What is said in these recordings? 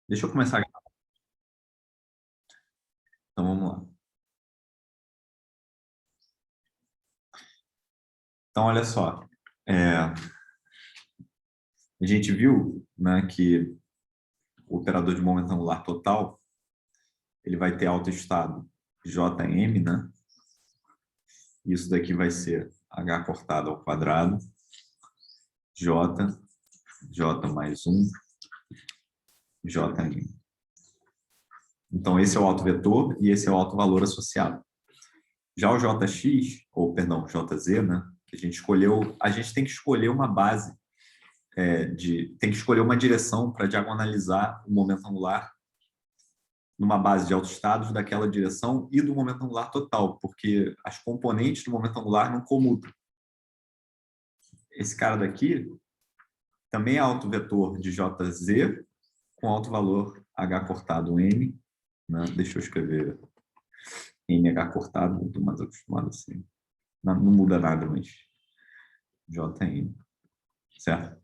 Deixa eu começar. Então, vamos lá. Então, olha só. A gente viu, né, que o operador de momento angular total, ele vai ter autoestado Jm, né? Isso daqui vai ser h cortado ao quadrado, j mais 1, jm. Então, esse é o autovetor e esse é o autovalor associado. Já o jx, ou perdão, jz, né, que a gente escolheu, a gente tem que escolher uma base, tem que escolher uma direção para diagonalizar o momento angular numa base de autoestados daquela direção e do momento angular total, porque as componentes do momento angular não comutam. Esse cara daqui também é autovetor de jz com autovalor h cortado n, né? Deixa eu escrever nh cortado, estou mais acostumado assim. Não muda nada, mas jn, certo?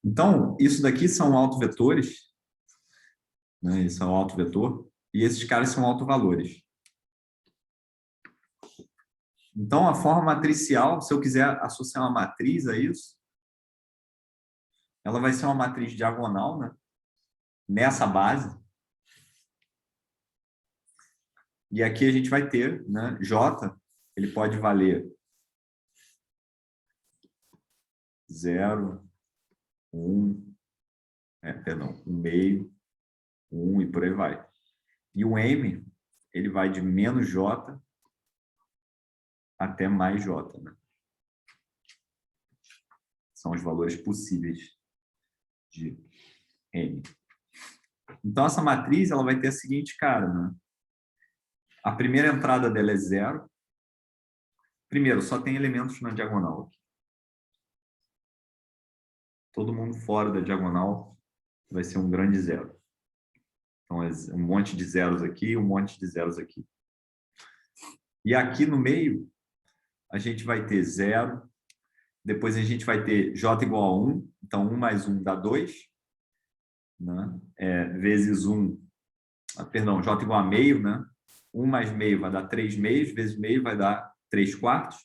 Então, isso daqui são autovetores, né? Isso é um autovetor, e esses caras são autovalores. Então, a forma matricial, se eu quiser associar uma matriz a isso, ela vai ser uma matriz diagonal, né? Nessa base. E aqui a gente vai ter, né? J, ele pode valer 0, 1, perdão, 1 meio, 1 e por aí vai. E o M, ele vai de menos J até mais J, né? São os valores possíveis de M. Então, essa matriz ela vai ter a seguinte cara, né? A primeira entrada dela é 0. Primeiro, só tem elementos na diagonal aqui. Todo mundo fora da diagonal vai ser um grande zero. Então, é um monte de zeros aqui, um monte de zeros aqui. E aqui no meio, a gente vai ter 0. Depois a gente vai ter j igual a 1. Então, 1 mais 1 dá 2. Né? Vezes 1, perdão, j igual a meio, né? 1 mais meio vai dar 3 meios, vezes meio vai dar 3 quartos.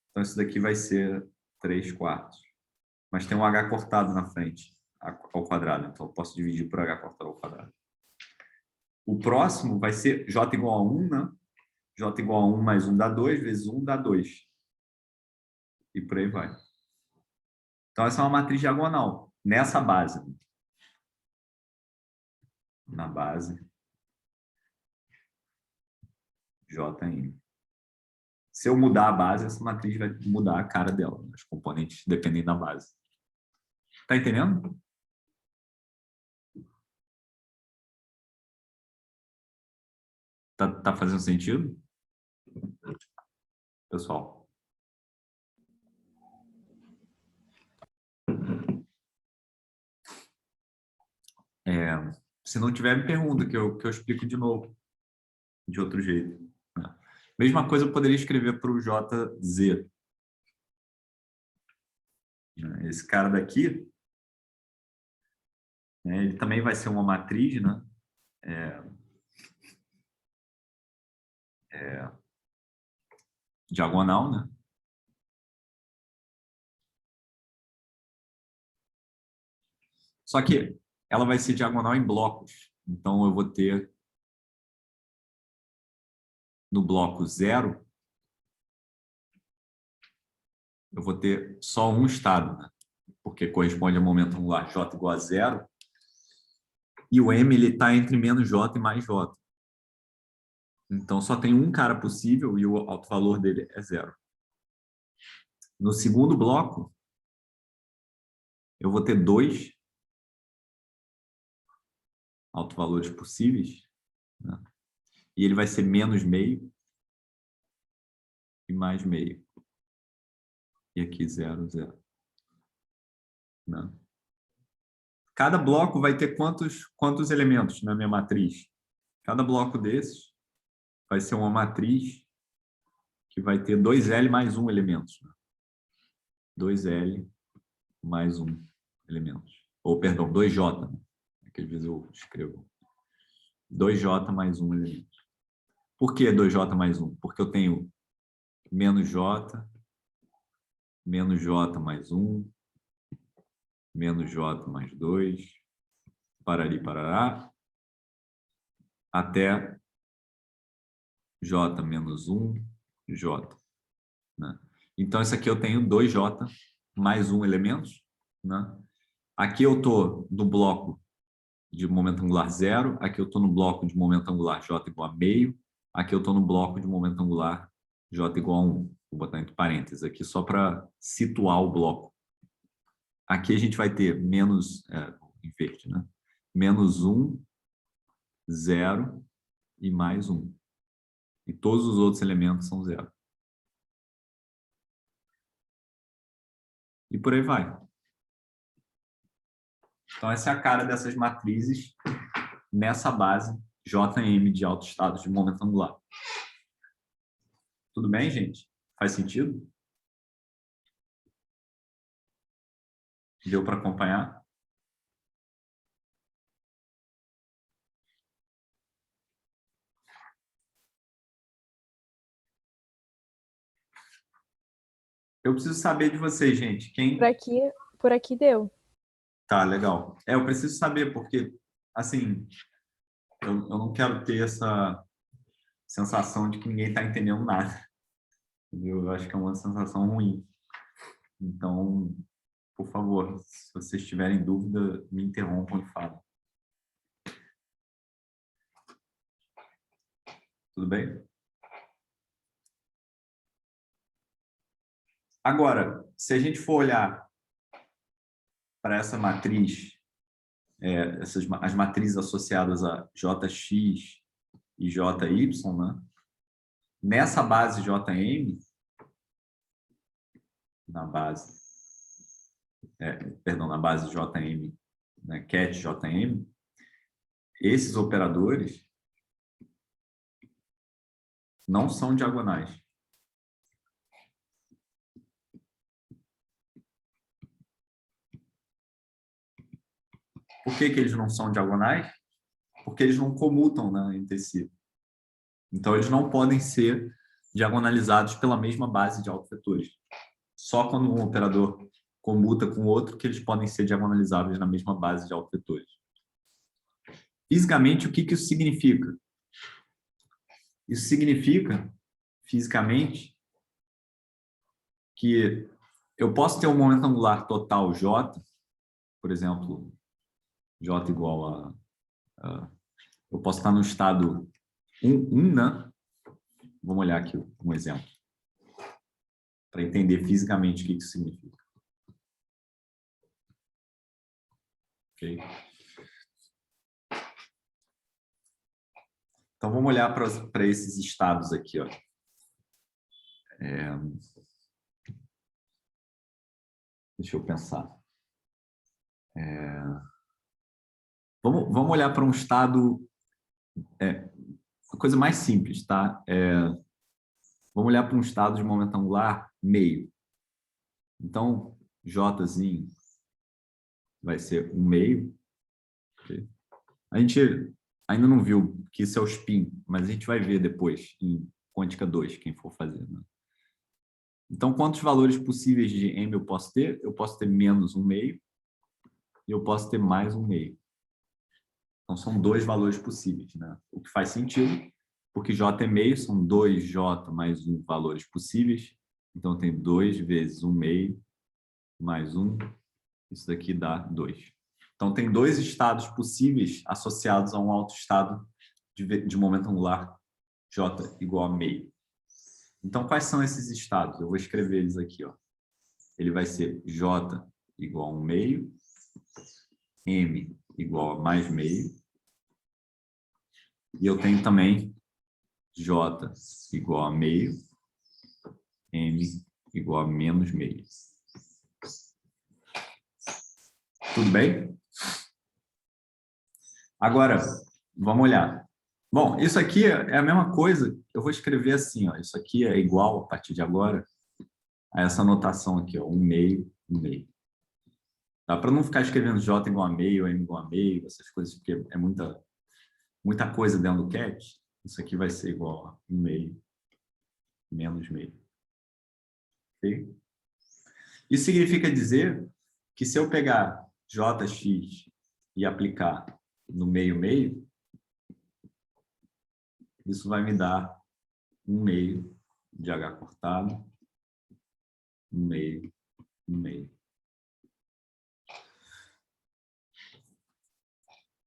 Então, isso daqui vai ser 3 quartos. Mas tem um h cortado na frente, ao quadrado. Então, eu posso dividir por h cortado ao quadrado. O próximo vai ser j igual a 1, né? J igual a 1 mais 1 dá 2, vezes 1 dá 2. E por aí vai. Então, essa é uma matriz diagonal, nessa base. Na base Jn. Se eu mudar a base, essa matriz vai mudar a cara dela. Os componentes dependem da base. Tá entendendo? Tá fazendo sentido? Pessoal. Se não tiver, me pergunta, que eu explico de novo. De outro jeito. Né? Mesma coisa eu poderia escrever para o JZ. Esse cara daqui, né, ele também vai ser uma matriz, né? Diagonal, né? Só que ela vai ser diagonal em blocos. Então, eu vou ter no bloco 0, eu vou ter só um estado, né? Porque corresponde ao momento angular J igual a 0. E o M está entre menos J e mais J. Então, só tem um cara possível e o autovalor dele é 0. No segundo bloco, eu vou ter 2 autovalores possíveis, né? E ele vai ser menos meio e mais meio. E aqui 0, 0. Né? Cada bloco vai ter quantos elementos na minha matriz? Cada bloco desses vai ser uma matriz que vai ter 2L mais 1 elementos. 2L mais 1 elementos. Ou, perdão, 2J. que às vezes eu escrevo 2J mais 1 elemento. Por que 2J mais 1? Porque eu tenho menos J mais 1, menos J mais 2, parari, parará, até J menos 1, J. Né? Então, isso aqui eu tenho 2J mais 1 elementos. Né? Aqui eu estou no bloco de momento angular 0, aqui eu estou no bloco de momento angular J igual a meio, aqui eu estou no bloco de momento angular J igual a 1. Vou botar entre parênteses aqui só para situar o bloco. Aqui a gente vai ter menos, inverte, né? Menos 1, 0 e mais 1. E todos os outros elementos são 0. E por aí vai. Então, essa é a cara dessas matrizes nessa base JM de autoestados de momento angular. Tudo bem, gente? Faz sentido? Deu para acompanhar? Eu preciso saber de vocês, gente. Quem... Por aqui deu. Tá, legal. Eu preciso saber, porque, assim, eu não quero ter essa sensação de que ninguém está entendendo nada. Entendeu? Eu acho que é uma sensação ruim. Então, por favor, se vocês tiverem dúvida, me interrompam e falem. Tudo bem? Agora, se a gente for olhar para essa matriz, as matrizes associadas a JX e JY, né? Nessa base JM, na base JM, né, cat JM, esses operadores não são diagonais. Por que eles não são diagonais? Porque eles não comutam, né, entre si. Então, eles não podem ser diagonalizados pela mesma base de autovetores. Só quando um operador comuta com outro que eles podem ser diagonalizáveis na mesma base de autovetores. Fisicamente, o que isso significa? Isso significa, fisicamente, que eu posso ter um momento angular total J, por exemplo, J igual a eu posso estar no estado 1, né? Vamos olhar aqui um exemplo, para entender fisicamente o que isso significa. Ok? Então, vamos olhar para esses estados aqui. Ó. Deixa eu pensar. Vamos olhar para um estado... uma coisa mais simples, tá? Vamos olhar para um estado de momento angular meio. Então, Jzinho vai ser 1 meio. Okay? A gente ainda não viu que isso é o spin, mas a gente vai ver depois em quântica 2, quem for fazer. Né? Então, quantos valores possíveis de M eu posso ter? Eu posso ter menos 1 meio e eu posso ter mais 1 meio. Então, são 2 valores possíveis. Né? O que faz sentido, porque J é meio, são 2J mais 1 valores possíveis. Então, tem 2 vezes 1 meio mais 1. Isso daqui dá 2. Então, tem 2 estados possíveis associados a um autoestado de momento angular J igual a meio. Então, quais são esses estados? Eu vou escrever eles aqui. Ó. Ele vai ser J igual a 1 meio, M igual a mais meio, e eu tenho também J igual a meio, M igual a menos meio. Tudo bem? Agora, vamos olhar. Bom, isso aqui é a mesma coisa. Eu vou escrever assim, ó. Isso aqui é igual, a partir de agora, a essa notação aqui, ó, 1 meio, 1 meio. Tá? Para não ficar escrevendo J igual a meio, M igual a meio, essas coisas, porque é muita coisa dentro do cat, isso aqui vai ser igual a 1 meio menos meio. Ok? Isso significa dizer que se eu pegar Jx e aplicar no meio, isso vai me dar 1 meio de H cortado, 1 meio, 1 meio.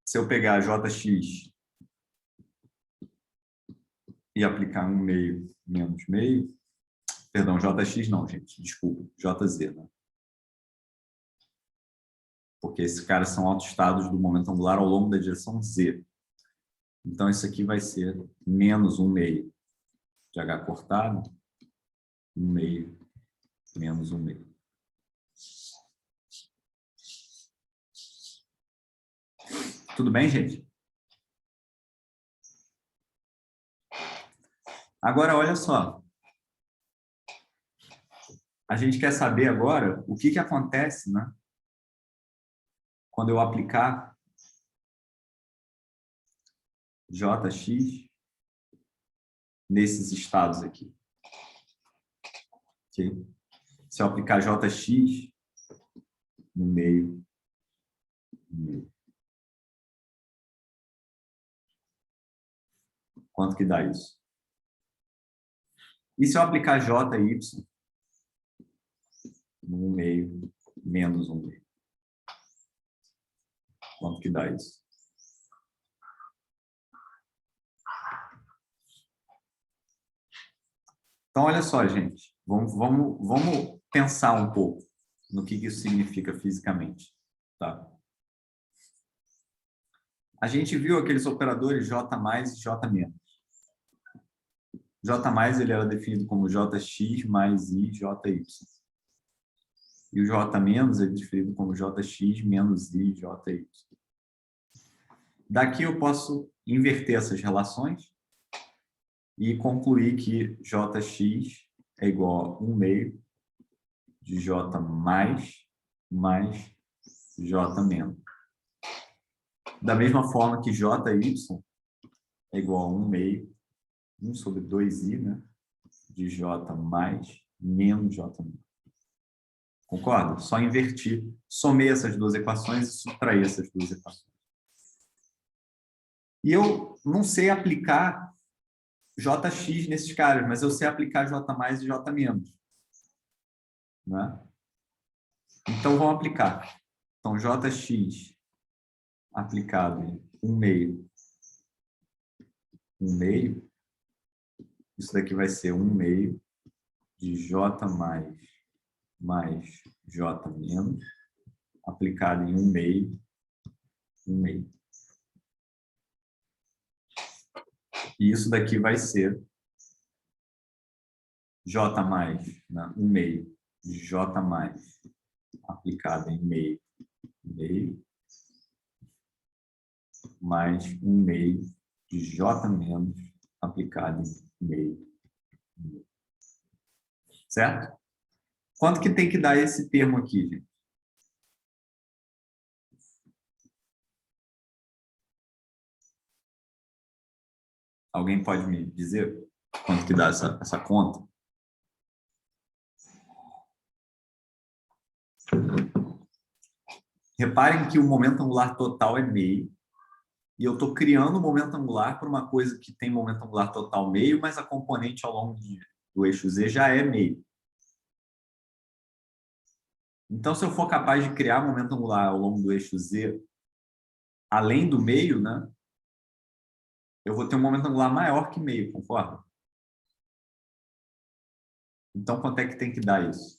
Se eu pegar Jx e aplicar 1 meio menos meio, perdão, Jx não, gente, desculpa, Jz, né? Porque esses caras são autoestados do momento angular ao longo da direção z. Então, isso aqui vai ser menos 1 meio de H cortado, 1 meio menos 1 meio. Tudo bem, gente? Agora, olha só. A gente quer saber agora o que acontece, né, quando eu aplicar Jx nesses estados aqui. Okay? Se eu aplicar Jx no meio, quanto que dá isso? E se eu aplicar Jy no meio menos 1 meio? Quanto que dá isso? Então, olha só, gente. Vamos pensar um pouco no que isso significa fisicamente. Tá? A gente viu aqueles operadores J mais e J menos. J mais ele era definido como Jx mais I Jy. E o J menos ele é definido como Jx menos I Jy. Daqui eu posso inverter essas relações e concluir que Jx é igual a 1 meio de J mais J menos. Da mesma forma que Jy é igual a 1 meio, 1 sobre 2i, né, de J mais menos J menos. Concorda? Só invertir. Somei essas duas equações e subtrair essas duas equações. E eu não sei aplicar Jx nesses caras, mas eu sei aplicar J mais e J menos. Né? Então, vamos aplicar. Então, Jx aplicado em 1 meio, 1 meio, isso daqui vai ser 1 meio de J mais J menos, aplicado em 1 meio, 1 meio. E isso daqui vai ser J mais, né, 1 meio de J mais aplicado em meio, meio, mais 1 meio de J menos aplicado em meio, meio. Certo? Quanto que tem que dar esse termo aqui, gente? Alguém pode me dizer quanto que dá essa conta? Reparem que o momento angular total é meio, e eu estou criando um momento angular para uma coisa que tem momento angular total meio, mas a componente ao longo do eixo Z já é meio. Então, se eu for capaz de criar momento angular ao longo do eixo Z, além do meio, né, eu vou ter um momento angular maior que meio, concorda? Então, quanto é que tem que dar isso?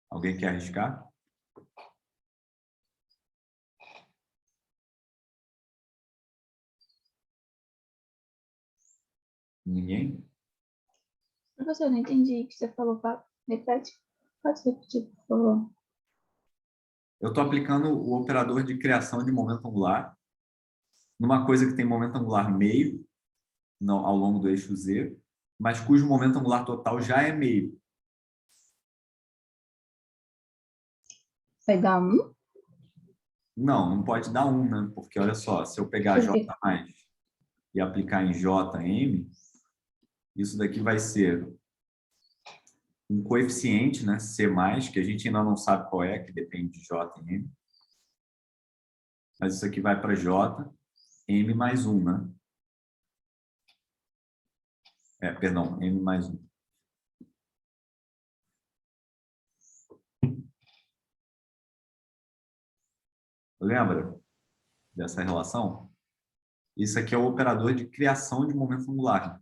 Alguém quer arriscar? Ninguém? Professor, eu não entendi o que você falou. Repete. Pode repetir, por favor. Eu estou aplicando o operador de criação de momento angular numa coisa que tem momento angular meio ao longo do eixo Z mas cujo momento angular total já é meio. Vai dar 1? Não, não pode dar 1, né? Porque, olha só, se eu pegar Por J quê? mais e aplicar em JM, isso daqui vai ser um coeficiente, né? C+, que a gente ainda não sabe qual é, que depende de J e M. Mas isso aqui vai para J, M mais 1, né? Perdão, M mais 1. Lembra dessa relação? Isso aqui é o operador de criação de momento angular.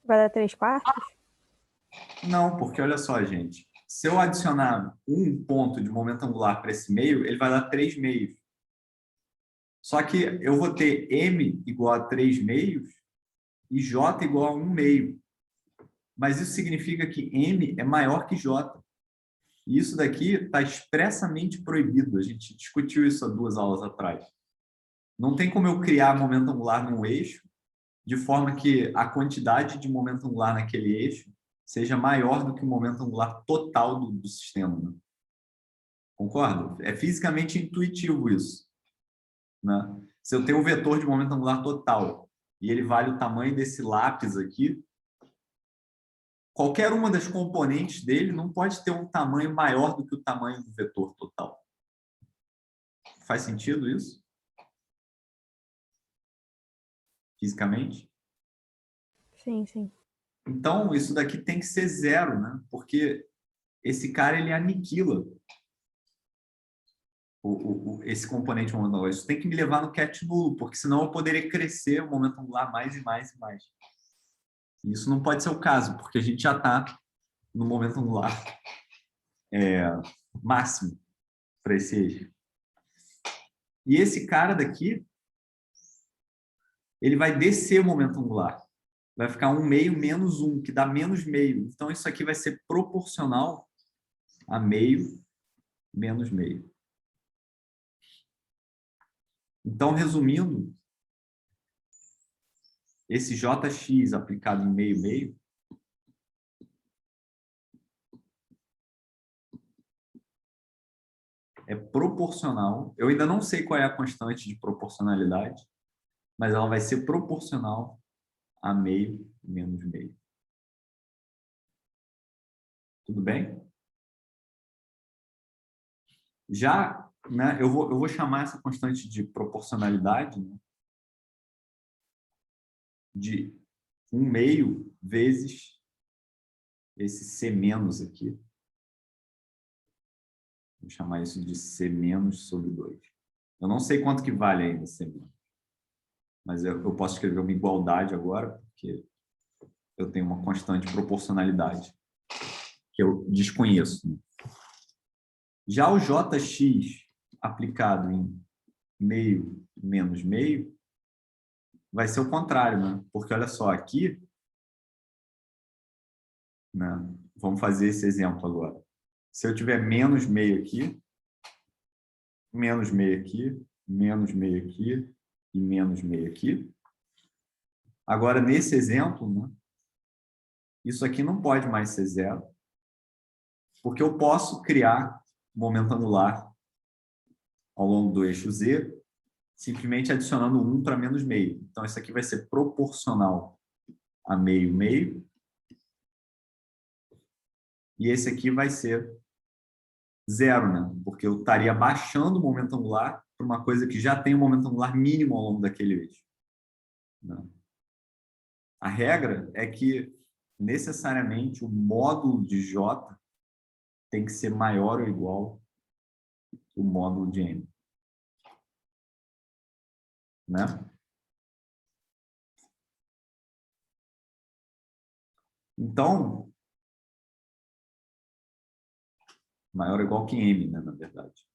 Vai dar 3/4? Não, porque olha só, gente. Se eu adicionar um ponto de momento angular para esse meio, ele vai dar 3 meios. Só que eu vou ter M igual a 3 meios e J igual a 1 meio. Mas isso significa que M é maior que J. E isso daqui está expressamente proibido. A gente discutiu isso há 2 aulas atrás. Não tem como eu criar momento angular num eixo de forma que a quantidade de momento angular naquele eixo seja maior do que o momento angular total do sistema. Né? Concorda? É fisicamente intuitivo isso. Né? Se eu tenho um vetor de momento angular total e ele vale o tamanho desse lápis aqui, qualquer uma das componentes dele não pode ter um tamanho maior do que o tamanho do vetor total. Faz sentido isso? Fisicamente? Sim, sim. Então, isso daqui tem que ser 0, né? Porque esse cara ele aniquila esse componente momento angular. Isso tem que me levar no cat nulo, porque senão eu poderia crescer o momento angular mais e mais e mais. E isso não pode ser o caso, porque a gente já está no momento angular máximo para esse eixo. E esse cara daqui, ele vai descer o momento angular. Vai ficar 1 meio menos 1, que dá menos meio. Então, isso aqui vai ser proporcional a meio menos meio. Então, resumindo, esse Jx aplicado em meio meio é proporcional. Eu ainda não sei qual é a constante de proporcionalidade, mas ela vai ser proporcional a meio menos meio. Tudo bem? Já, né, eu vou chamar essa constante de proporcionalidade, né, de 1 meio vezes esse C menos aqui. Vou chamar isso de C menos sobre 2. Eu não sei quanto que vale ainda C menos. Mas eu posso escrever uma igualdade agora, porque eu tenho uma constante de proporcionalidade, que eu desconheço. Né? Já o Jx aplicado em meio menos meio vai ser o contrário, né? Porque olha só, aqui, né? Vamos fazer esse exemplo agora. Se eu tiver menos meio aqui, menos meio aqui, menos meio aqui e menos meio aqui. Agora, nesse exemplo, né? Isso aqui não pode mais ser 0, porque eu posso criar momento angular ao longo do eixo Z, simplesmente adicionando 1 para menos meio. Então, isso aqui vai ser proporcional a meio meio. E esse aqui vai ser 0, né? Porque eu estaria baixando o momento angular para uma coisa que já tem um momento angular mínimo ao longo daquele eixo. Né? A regra é que, necessariamente, o módulo de J tem que ser maior ou igual que o módulo de M. Né? Então, maior ou igual que M, né, na verdade.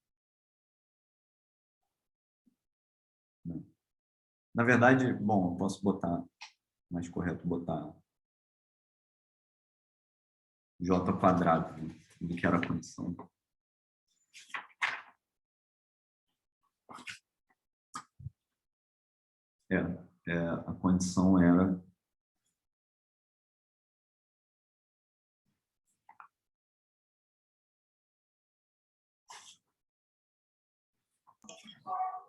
Na verdade, bom, eu posso botar, mais correto botar J quadrado, né, do que era a condição. É. a condição era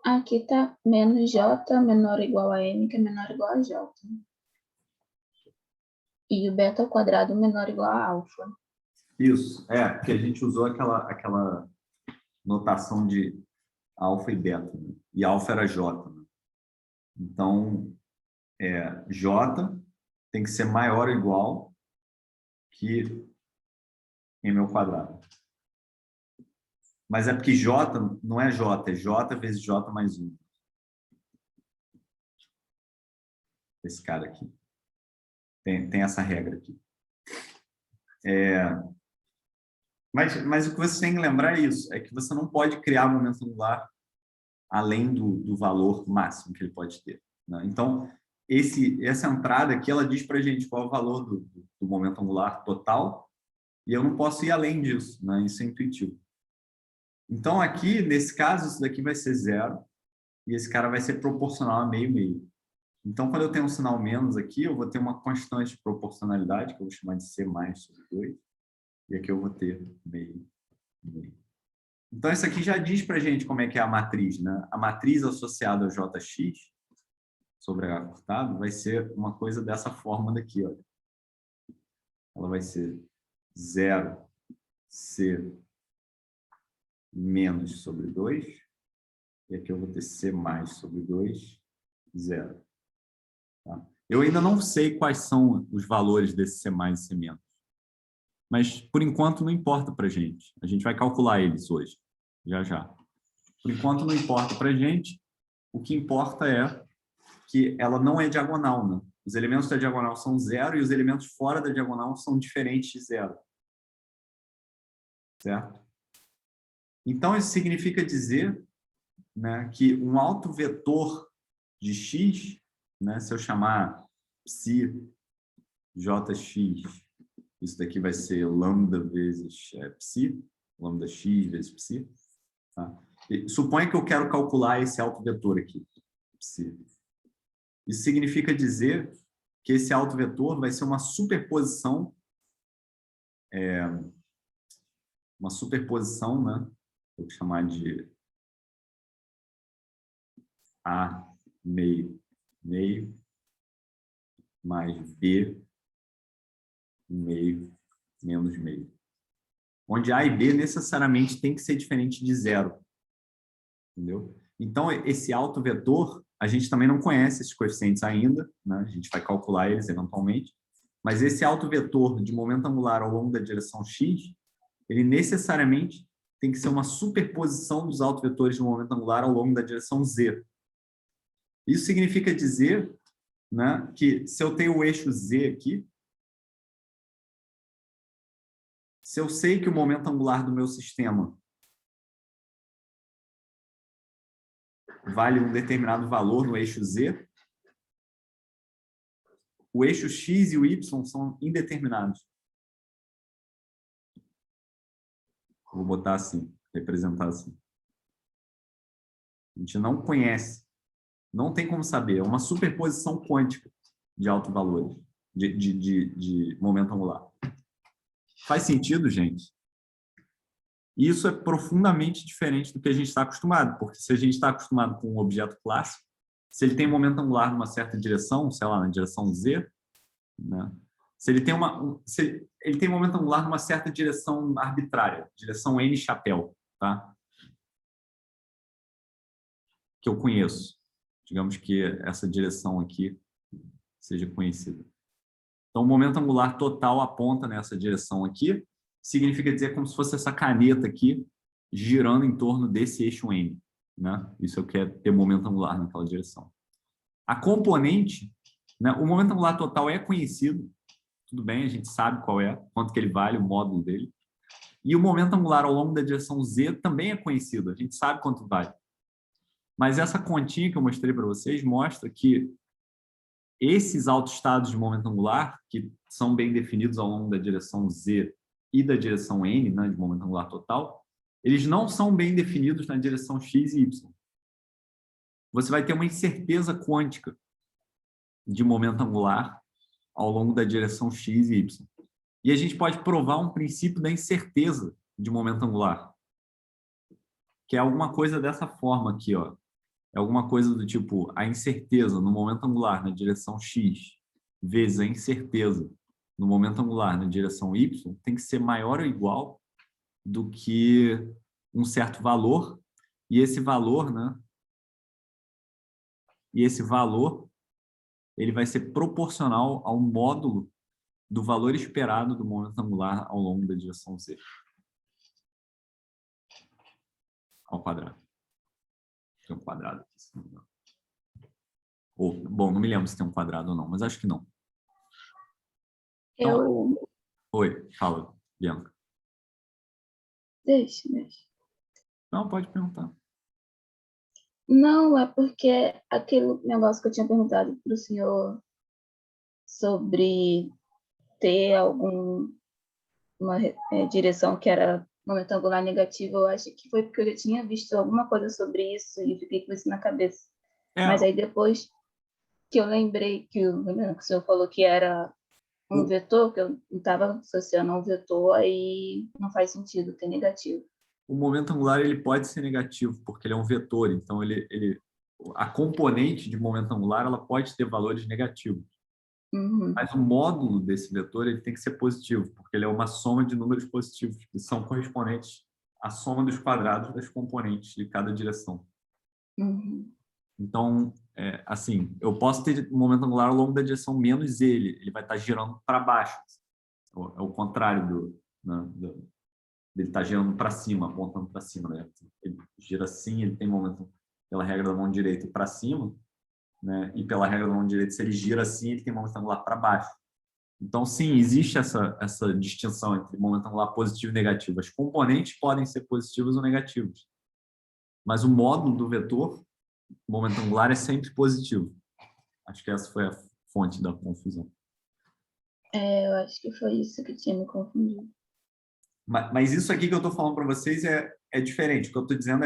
Aqui tá menos J menor ou igual a M, que é menor ou igual a J. E o beta ao quadrado menor ou igual a alfa. isso. Porque a gente usou aquela notação de alfa e beta, né? E alfa era J, né? Então, J tem que ser maior ou igual que M ao quadrado. Mas é porque J não é J, é J vezes J mais 1. Esse cara aqui. Tem essa regra aqui. Mas o que você tem que lembrar é isso, é que você não pode criar momento angular além do valor máximo que ele pode ter, né? Então, essa entrada aqui, ela diz para a gente qual é o valor do momento angular total, e eu não posso ir além disso, né? Isso é intuitivo. Então, aqui, nesse caso, isso daqui vai ser 0, e esse cara vai ser proporcional a meio, meio. Então, quando eu tenho um sinal menos aqui, eu vou ter uma constante de proporcionalidade, que eu vou chamar de C mais sobre 2, e aqui eu vou ter meio, meio. Então, isso aqui já diz para a gente como é que é a matriz, né? A matriz associada ao Jx sobre H cortado vai ser uma coisa dessa forma daqui, olha. Ela vai ser 0C menos sobre 2, e aqui eu vou ter C mais sobre 2, 0. Tá? Eu ainda não sei quais são os valores desse C mais e C menos, mas, por enquanto, não importa para a gente. A gente vai calcular eles hoje, já já. Por enquanto, não importa para a gente. O que importa é que ela não é diagonal, né? Os elementos da diagonal são 0 e os elementos fora da diagonal são diferentes de 0. Certo? Então, isso significa dizer, né, que um autovetor de x, né, se eu chamar psi jx, isso daqui vai ser lambda vezes psi, lambda x vezes psi. Tá? E suponha que eu quero calcular esse autovetor aqui, psi. Isso significa dizer que esse autovetor vai ser uma superposição, né? Vou chamar de A meio, meio, mais B meio, menos meio. Onde A e B necessariamente tem que ser diferente de 0. Entendeu? Então, esse autovetor, a gente também não conhece esses coeficientes ainda, né? A gente vai calcular eles eventualmente, mas esse autovetor de momento angular ao longo da direção x, ele necessariamente tem que ser uma superposição dos autovetores de momento angular ao longo da direção z. Isso significa dizer, né, que se eu tenho o eixo z aqui, se eu sei que o momento angular do meu sistema vale um determinado valor no eixo z, o eixo x e o y são indeterminados. Vou botar assim, representar assim. A gente não conhece, não tem como saber. É uma superposição quântica de autovalores, de momento angular. Faz sentido, gente? Isso é profundamente diferente do que a gente está acostumado, porque se a gente está acostumado com um objeto clássico, se ele tem momento angular numa certa direção, sei lá, na direção z, né? Se ele tem momento angular numa certa direção arbitrária, direção n chapéu, tá? Que eu conheço. Digamos que essa direção aqui seja conhecida. Então, o momento angular total aponta nessa direção aqui, significa dizer como se fosse essa caneta aqui girando em torno desse eixo n, né? Isso eu quero ter momento angular naquela direção. A componente, né? O momento angular total é conhecido, tudo bem, a gente sabe qual é, quanto que ele vale, o módulo dele. E o momento angular ao longo da direção z também é conhecido, a gente sabe quanto vale. Mas essa continha que eu mostrei para vocês mostra que esses autoestados de momento angular, que são bem definidos ao longo da direção z e da direção n, né, de momento angular total, eles não são bem definidos na direção x e y. Você vai ter uma incerteza quântica de momento angular ao longo da direção x e y. E a gente pode provar um princípio da incerteza de momento angular, que é alguma coisa dessa forma aqui, ó. É alguma coisa do tipo, a incerteza no momento angular na direção x vezes a incerteza no momento angular na direção y tem que ser maior ou igual do que um certo valor, e esse valor, né? E esse valor, ele vai ser proporcional ao módulo do valor esperado do momento angular ao longo da direção z, ao quadrado. Tem um quadrado aqui, se não me engano. Ou, bom, não me lembro se tem um quadrado ou não, mas acho que não. Então, Eu... oi, fala, Bianca. Deixa. Não, pode perguntar. Não, é porque aquele negócio que eu tinha perguntado para o senhor sobre ter alguma direção que era momento angular negativo, eu acho que foi porque eu já tinha visto alguma coisa sobre isso e fiquei com isso na cabeça. Mas aí depois que eu lembrei que o senhor falou que era um vetor, que eu não estava associando a um vetor, aí não faz sentido ter negativo. O momento angular ele pode ser negativo, porque ele é um vetor, então a componente de momento angular ela pode ter valores negativos. Uhum. Mas o módulo desse vetor ele tem que ser positivo, porque ele é uma soma de números positivos, que são correspondentes à soma dos quadrados das componentes de cada direção. Uhum. Então, assim, eu posso ter um momento angular ao longo da direção menos ele vai estar girando para baixo. É o contrário dele estar girando para cima, apontando para cima. Né? Ele gira assim, ele tem momento pela regra da mão direita para cima, né? E pela regra da mão direita, se ele gira assim, ele tem momento angular para baixo. Então, sim, existe essa distinção entre momento angular positivo e negativo. As componentes podem ser positivas ou negativas, mas o módulo do vetor, momento angular, é sempre positivo. Acho que essa foi a fonte da confusão. Eu acho que foi isso que tinha me confundido. Mas isso aqui que eu estou falando para vocês é diferente. O que eu estou dizendo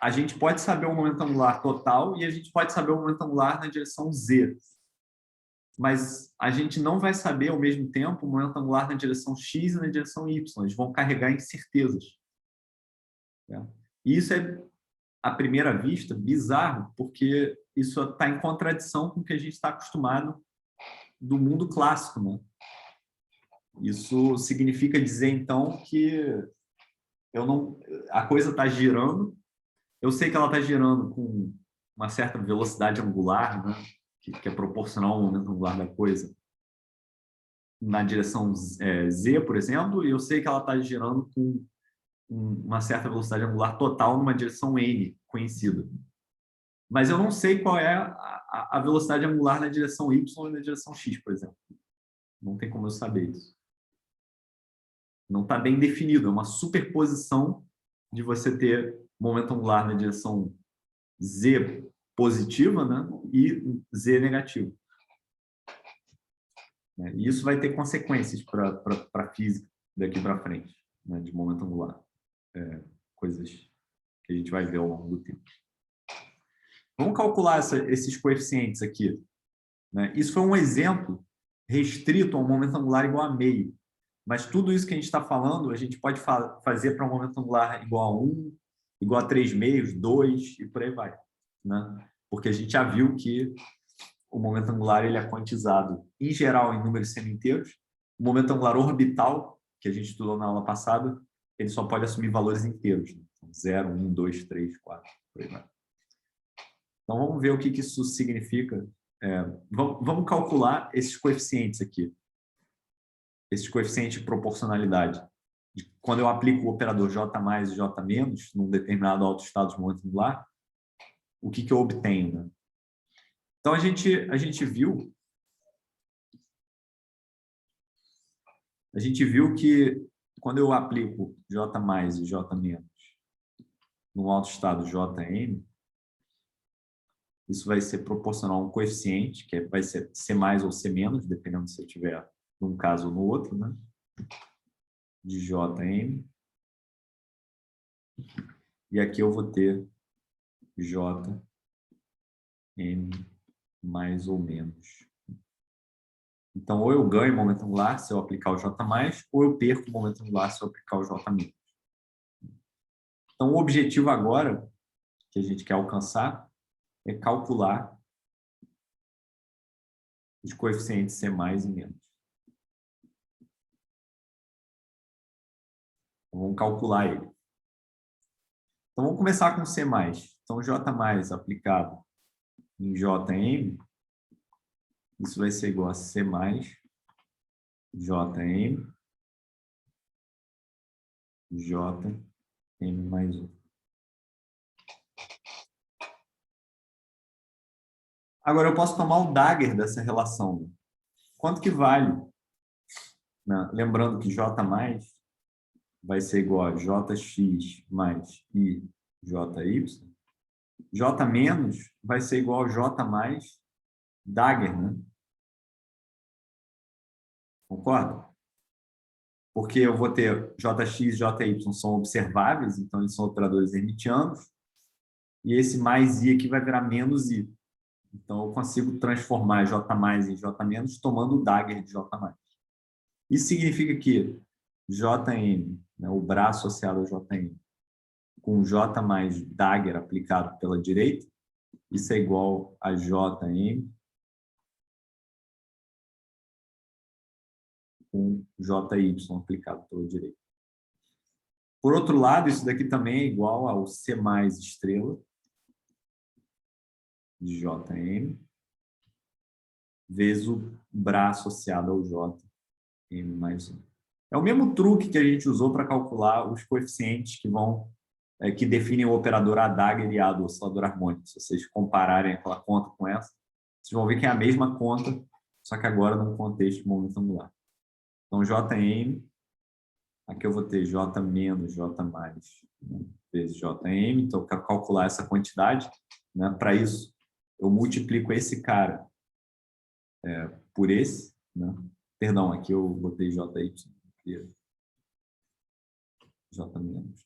a gente pode saber o momento angular total e a gente pode saber o momento angular na direção z. Mas a gente não vai saber, ao mesmo tempo, o momento angular na direção x e na direção y. Eles vão carregar incertezas. E isso é, à primeira vista, bizarro, porque isso está em contradição com o que a gente está acostumado do mundo clássico. Né? Isso significa dizer, então, que a coisa está girando. Eu sei que ela está girando com uma certa velocidade angular, né? que é proporcional ao momento angular da coisa, na direção z, por exemplo, e eu sei que ela está girando com uma certa velocidade angular total numa direção n conhecida. Mas eu não sei qual é a velocidade angular na direção y e na direção x, por exemplo. Não tem como eu saber isso. Não está bem definido. É uma superposição de você ter momento angular na direção z positiva, né, e z negativo. E isso vai ter consequências para a física daqui para frente, né, de momento angular. Coisas que a gente vai ver ao longo do tempo. Vamos calcular esses coeficientes aqui. Né? Isso foi um exemplo restrito a um momento angular igual a meio. Mas tudo isso que a gente está falando, a gente pode fazer para um momento angular igual a 1, igual a 3 meios, 2 e por aí vai. Né? Porque a gente já viu que o momento angular ele é quantizado, em geral, em números semi-inteiros. O momento angular orbital, que a gente estudou na aula passada, ele só pode assumir valores inteiros. Né? 0, 1, 2, 3, 4, por aí vai. Então, vamos ver o que isso significa. Vamos calcular esses coeficientes aqui. Esses coeficientes de proporcionalidade. Quando eu aplico o operador J mais e J menos num determinado autoestado de momento angular, o que eu obtenho? Né? Então, a gente viu que quando eu aplico J mais e J menos num autoestado Jn, isso vai ser proporcional a um coeficiente, que vai ser C mais ou C menos, dependendo se eu tiver num caso ou no outro, né? De Jn. E aqui eu vou ter Jn mais ou menos. Então, ou eu ganho momento angular se eu aplicar o J+, ou eu perco o momento angular se eu aplicar o J-. Então, o objetivo agora, que a gente quer alcançar, é calcular os coeficientes C+, e menos. Então, vamos calcular ele. Então, vamos começar com C+. Então, J+ aplicado em Jm, isso vai ser igual a C+, Jm, Jm mais 1. Agora, eu posso tomar o dagger dessa relação. Quanto que vale? Né? Lembrando que J+ vai ser igual a Jx mais I Jy. J- vai ser igual a J mais dagger, né? Concorda? Porque eu vou ter Jx e Jy são observáveis, então eles são operadores hermitianos, e esse mais I aqui vai virar menos I. Então eu consigo transformar J+ em J- tomando o dagger de J+. Isso significa que Jm, né, o braço associado ao Jm, com J mais dagger aplicado pela direita, isso é igual a Jm com Jy aplicado pela direita. Por outro lado, isso daqui também é igual ao C mais estrela de Jm vezes o braço associado ao Jm mais 1. É o mesmo truque que a gente usou para calcular os coeficientes que definem o operador A dagger e A do oscilador harmônico. Se vocês compararem aquela conta com essa, vocês vão ver que é a mesma conta, só que agora num contexto de momento angular. Então, Jm, aqui eu vou ter J menos J mais, né, vezes Jm. Então, eu quero calcular essa quantidade. Né? Para isso, eu multiplico esse cara por esse. Né? Perdão, aqui eu botei Jy, J menos.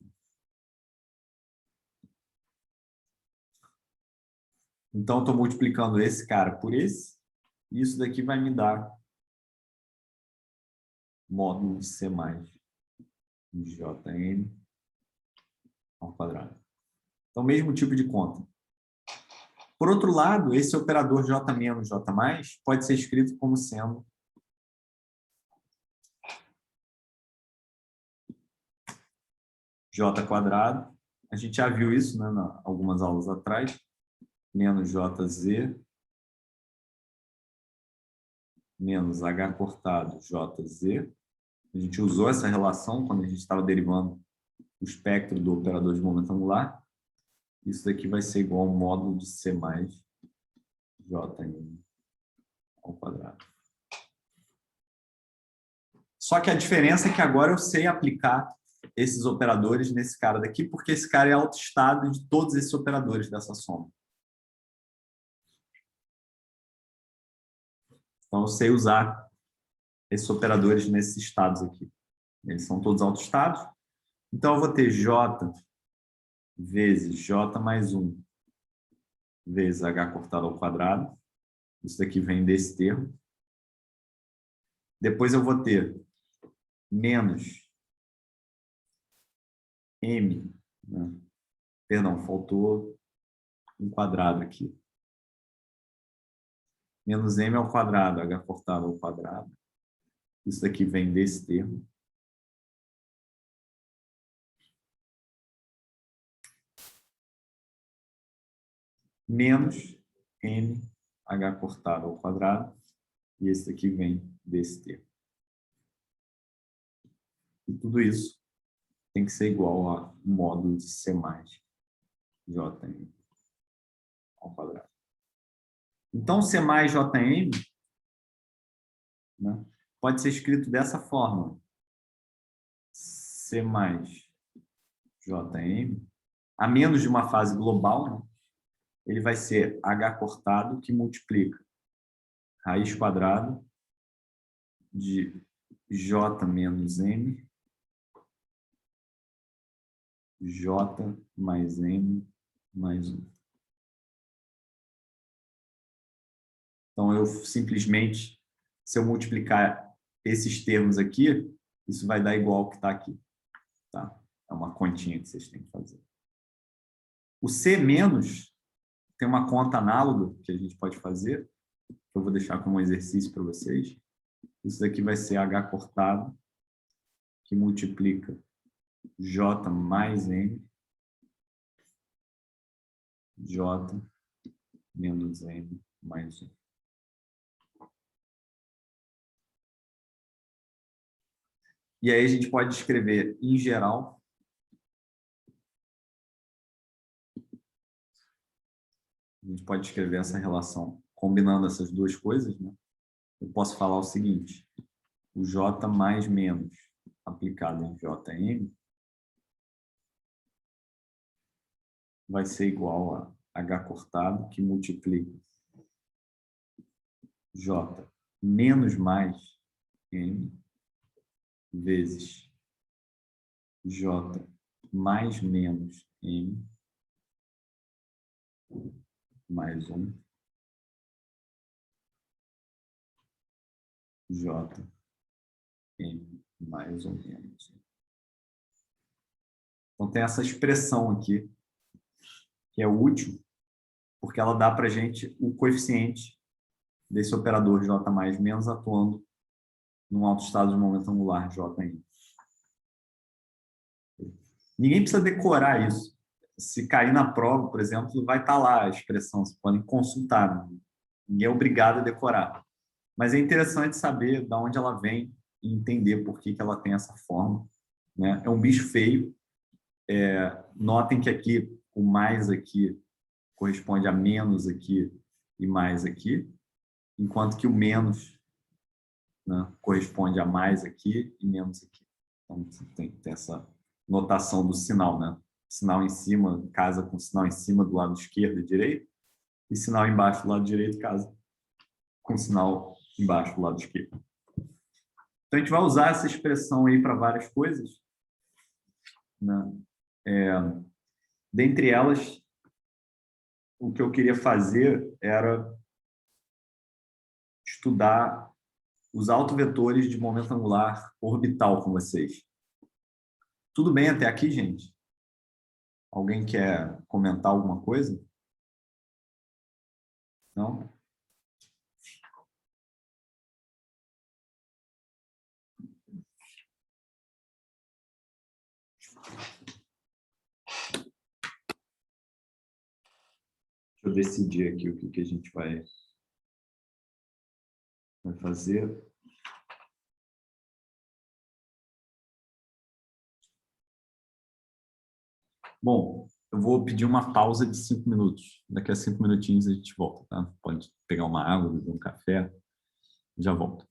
Então, estou multiplicando esse cara por esse, e isso daqui vai me dar módulo de C mais Jm ao quadrado. Então, mesmo tipo de conta. Por outro lado, esse operador J menos J mais pode ser escrito como sendo J quadrado. A gente já viu isso, né, algumas aulas atrás. Menos JZ menos H cortado JZ. A gente usou essa relação quando a gente estava derivando o espectro do operador de momento angular. Isso daqui vai ser igual ao módulo de C mais Jm ao quadrado. Só que a diferença é que agora eu sei aplicar esses operadores nesse cara daqui, porque esse cara é autoestado de todos esses operadores dessa soma. Então eu sei usar esses operadores nesses estados aqui. Eles são todos autoestados. Então eu vou ter J vezes J mais 1 vezes H cortado ao quadrado. Isso daqui vem desse termo. Depois eu vou ter menos M, né? Perdão, faltou um quadrado aqui. Menos M ao quadrado, H cortado ao quadrado. Isso daqui vem desse termo. Menos M, H cortado ao quadrado. E esse daqui vem desse termo. E tudo isso tem que ser igual a módulo de C mais Jm ao quadrado. Então, C mais Jm, né, pode ser escrito dessa forma. C mais Jm, a menos de uma fase global, né, ele vai ser H cortado que multiplica raiz quadrada de J menos M, J mais M mais 1. Então, eu simplesmente, se eu multiplicar esses termos aqui, isso vai dar igual ao que está aqui. Tá? É uma continha que vocês têm que fazer. O C menos tem uma conta análoga que a gente pode fazer, que eu vou deixar como exercício para vocês. Isso daqui vai ser H cortado, que multiplica J mais M, J menos M mais 1. E aí a gente pode escrever, em geral, a gente pode escrever essa relação combinando essas duas coisas, né? Eu posso falar o seguinte, o J mais menos aplicado em JM vai ser igual a H cortado, que multiplica J menos mais M vezes J mais menos M mais 1 J M mais ou menos. Então tem essa expressão aqui, que é útil, porque ela dá para a gente o coeficiente desse operador J mais menos atuando num autoestado de momento angular Jn. Ninguém precisa decorar isso. Se cair na prova, por exemplo, vai estar lá a expressão, vocês podem consultar. Ninguém é obrigado a decorar. Mas é interessante saber de onde ela vem e entender por que ela tem essa forma. Né? É um bicho feio. Notem que aqui, o mais aqui corresponde a menos aqui e mais aqui, enquanto que o menos, né, corresponde a mais aqui e menos aqui. Então, você tem que ter essa notação do sinal, né? Sinal em cima casa com sinal em cima do lado esquerdo e direito, e sinal embaixo do lado direito casa com sinal embaixo do lado esquerdo. Então, a gente vai usar essa expressão aí para várias coisas, né? Dentre elas, o que eu queria fazer era estudar os autovetores de momento angular orbital com vocês. Tudo bem até aqui, gente? Alguém quer comentar alguma coisa? Não? Deixa eu decidir aqui o que a gente vai fazer. Bom, eu vou pedir uma pausa de 5 minutos. Daqui a 5 minutinhos a gente volta, tá? Pode pegar uma água, beber um café, já volto.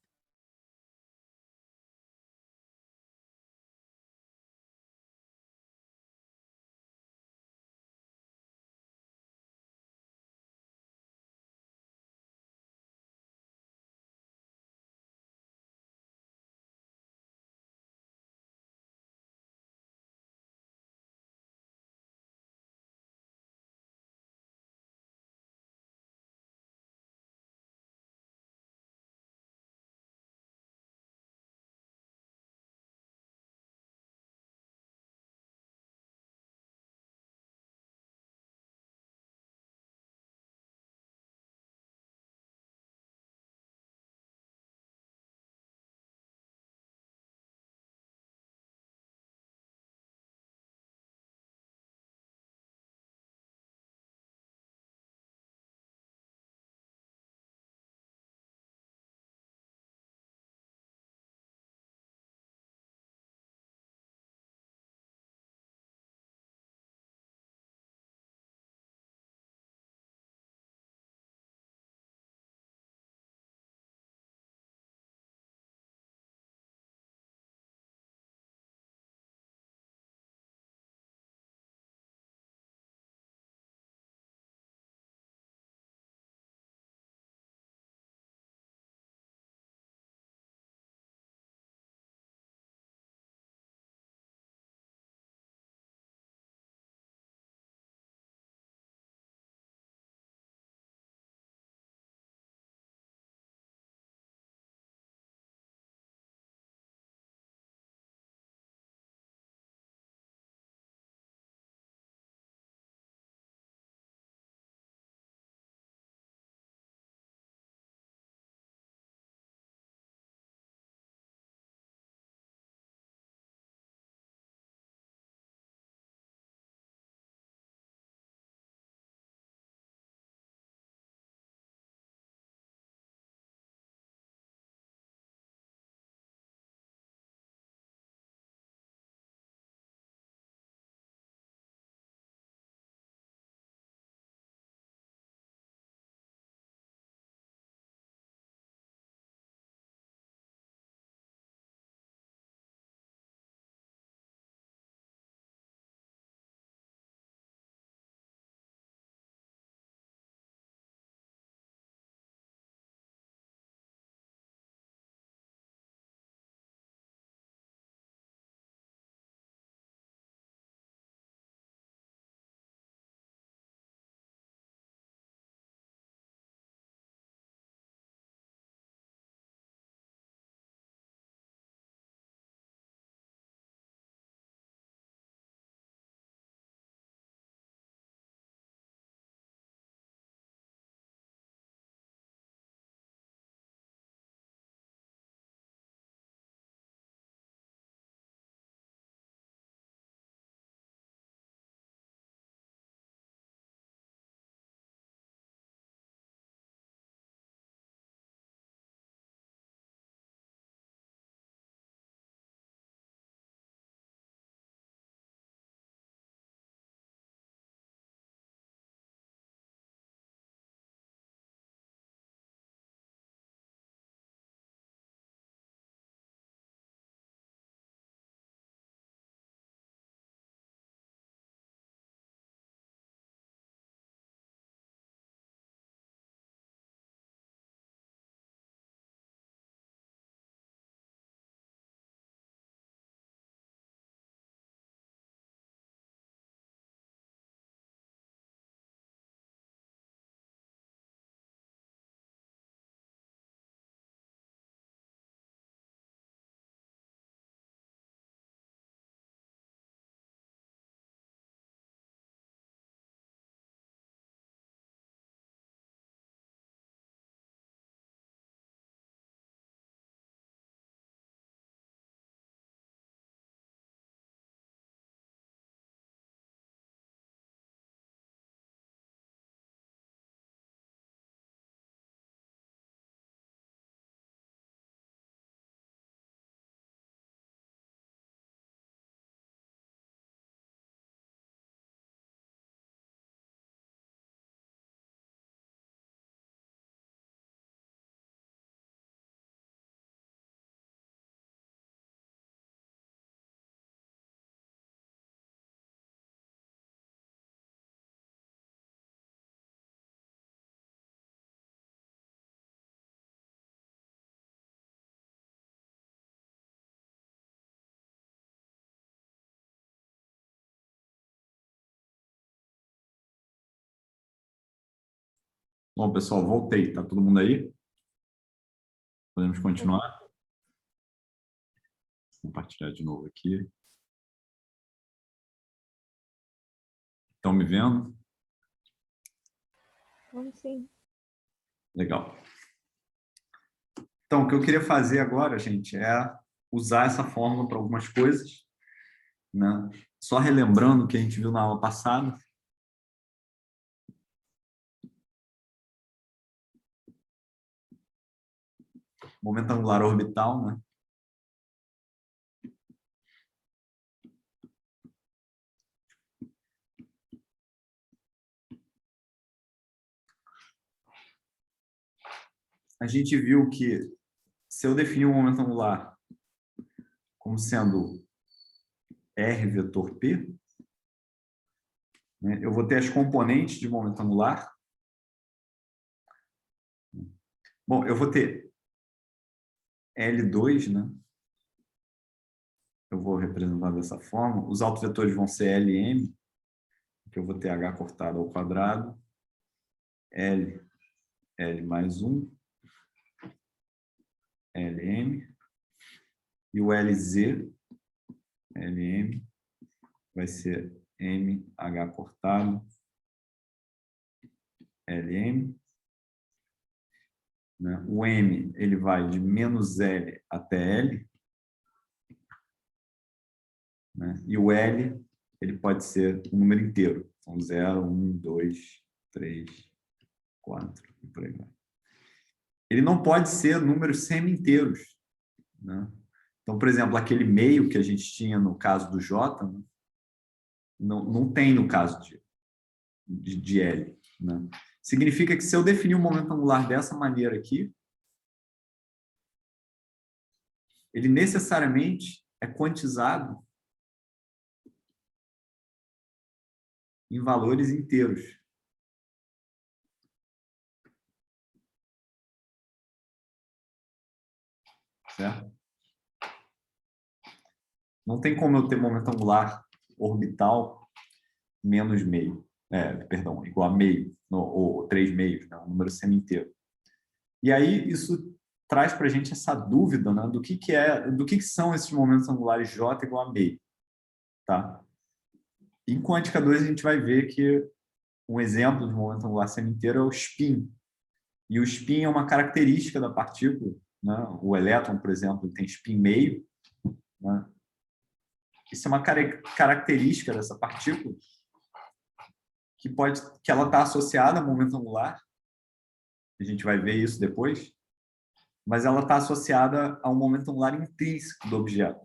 Bom, pessoal, voltei. Tá todo mundo aí? Podemos continuar? Vou compartilhar de novo aqui. Estão me vendo? Vamos sim. Legal. Então, o que eu queria fazer agora, gente, é usar essa fórmula para algumas coisas, né? Só relembrando o que a gente viu na aula passada. Momento angular orbital, né? A gente viu que se eu definir um momento angular como sendo R vetor P, né, eu vou ter as componentes de momento angular. Bom, eu vou ter L2, né? Eu vou representar dessa forma. Os autovetores vão ser LM, que eu vou ter H cortado ao quadrado, L mais 1, LM, e o LZ, LM, vai ser MH cortado, LM. Né? O M, ele vai de menos L até L. Né? E o L, ele pode ser um número inteiro. Então, 0, 1, 2, 3, 4, e por aí vai. Ele não pode ser números semi-inteiros. Né? Então, por exemplo, aquele meio que a gente tinha no caso do J, né? não tem no caso de L. Né? Significa que se eu definir um momento angular dessa maneira aqui, ele necessariamente é quantizado em valores inteiros. Certo? Não tem como eu ter momento angular orbital menos meio. Perdão, igual a meio, ou 3 meios, né? Um número semi-inteiro. E aí isso traz para a gente essa dúvida, né? do que são esses momentos angulares J igual a meio. Tá? Em quântica 2 a gente vai ver que um exemplo de momento angular semi-inteiro é o spin. E o spin é uma característica da partícula. Né? O elétron, por exemplo, tem spin meio. Né? Isso é uma característica dessa partícula que ela está associada a momento angular. A gente vai ver isso depois. Mas ela está associada a um momento angular intrínseco do objeto.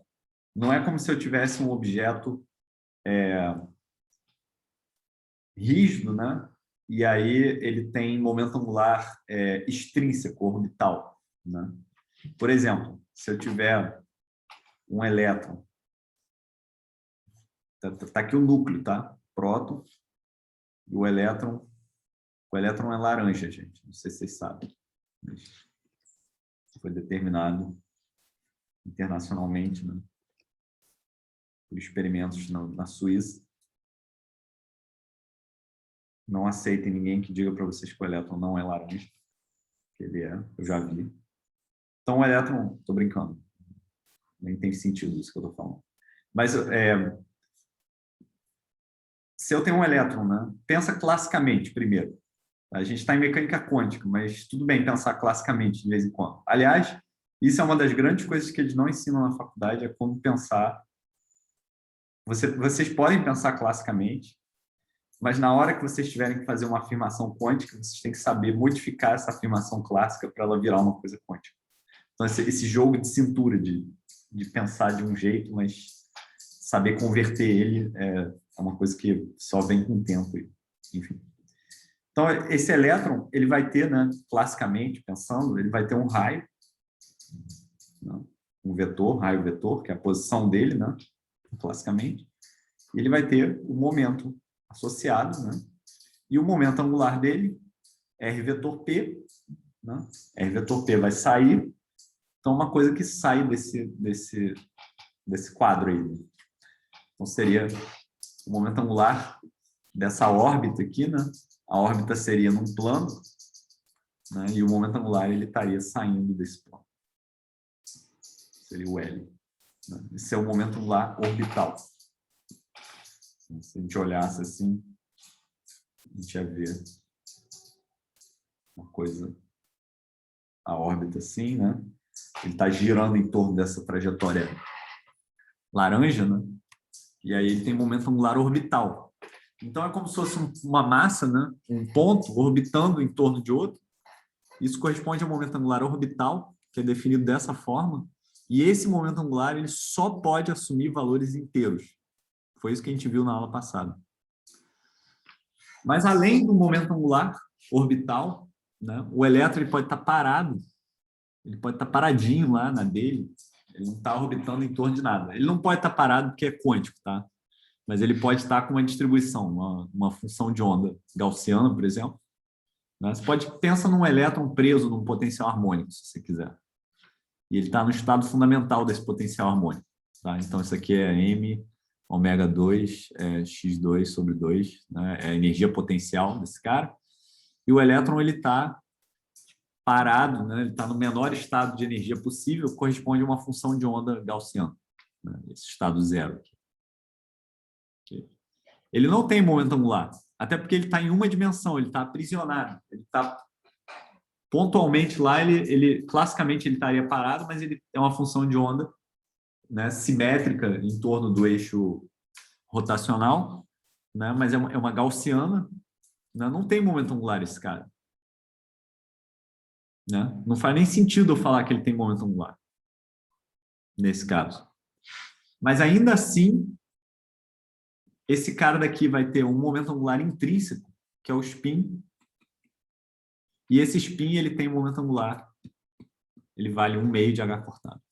Não é como se eu tivesse um objeto rígido, né? E aí ele tem momento angular extrínseco, orbital. Né? Por exemplo, se eu tiver um elétron, tá aqui o núcleo, tá? Próton, e o elétron é laranja, gente. Não sei se vocês sabem. Foi determinado internacionalmente, né? Por experimentos na Suíça. Não aceitem ninguém que diga para vocês que o elétron não é laranja. Que ele é, eu já vi. Então, o elétron, estou brincando. Nem tem sentido isso que eu estou falando. Mas se eu tenho um elétron, né? Pensa classicamente primeiro. A gente está em mecânica quântica, mas tudo bem pensar classicamente de vez em quando. Aliás, isso é uma das grandes coisas que eles não ensinam na faculdade, é como pensar. Vocês podem pensar classicamente, mas na hora que vocês tiverem que fazer uma afirmação quântica, vocês têm que saber modificar essa afirmação clássica para ela virar uma coisa quântica. Então, esse jogo de cintura, de pensar de um jeito, mas saber converter ele é uma coisa que só vem com o tempo. Enfim. Então, esse elétron, ele vai ter, né, classicamente, pensando, ele vai ter um raio, né, um vetor, raio-vetor, que é a posição dele, né, classicamente, e ele vai ter o momento associado, né, e o momento angular dele, R vetor P, né, R vetor P vai sair, então uma coisa que sai desse quadro aí. Então, seria o momento angular dessa órbita aqui, né, a órbita seria num plano, né? E o momento angular ele estaria saindo desse ponto. Seria o L. Né? Esse é o momento angular orbital. Se a gente olhasse assim, a gente ia ver uma coisa, a órbita assim, né? Ele está girando em torno dessa trajetória laranja, né? E aí ele tem momento angular orbital. Então é como se fosse uma massa, né? Um ponto orbitando em torno de outro. Isso corresponde ao momento angular orbital, que é definido dessa forma. E esse momento angular ele só pode assumir valores inteiros. Foi isso que a gente viu na aula passada. Mas além do momento angular orbital, né, o elétron ele pode estar parado, ele pode estar paradinho lá na dele, ele não está orbitando em torno de nada. Ele não pode estar parado porque é quântico, tá? Mas ele pode estar com uma distribuição, uma função de onda gaussiana, por exemplo. Né? Você pode pensar num elétron preso num potencial harmônico, se você quiser. E ele está no estado fundamental desse potencial harmônico. Tá? Então, isso aqui é M ômega 2, x2 sobre 2, né? É a energia potencial desse cara. E o elétron ele está parado, né? Ele está no menor estado de energia possível, corresponde a uma função de onda gaussiana, né? Esse estado zero aqui. Okay. Ele não tem momento angular, até porque ele está em uma dimensão, ele está aprisionado, ele está pontualmente lá, classicamente ele estaria parado, mas ele é uma função de onda, né, simétrica em torno do eixo rotacional, né, mas é uma gaussiana, né, não tem momento angular esse cara. Né? Não faz nem sentido eu falar que ele tem momento angular, nesse caso. Mas ainda assim, esse cara daqui vai ter um momento angular intrínseco, que é o spin, e esse spin ele tem um momento angular, ele vale 1/2 de H cortado.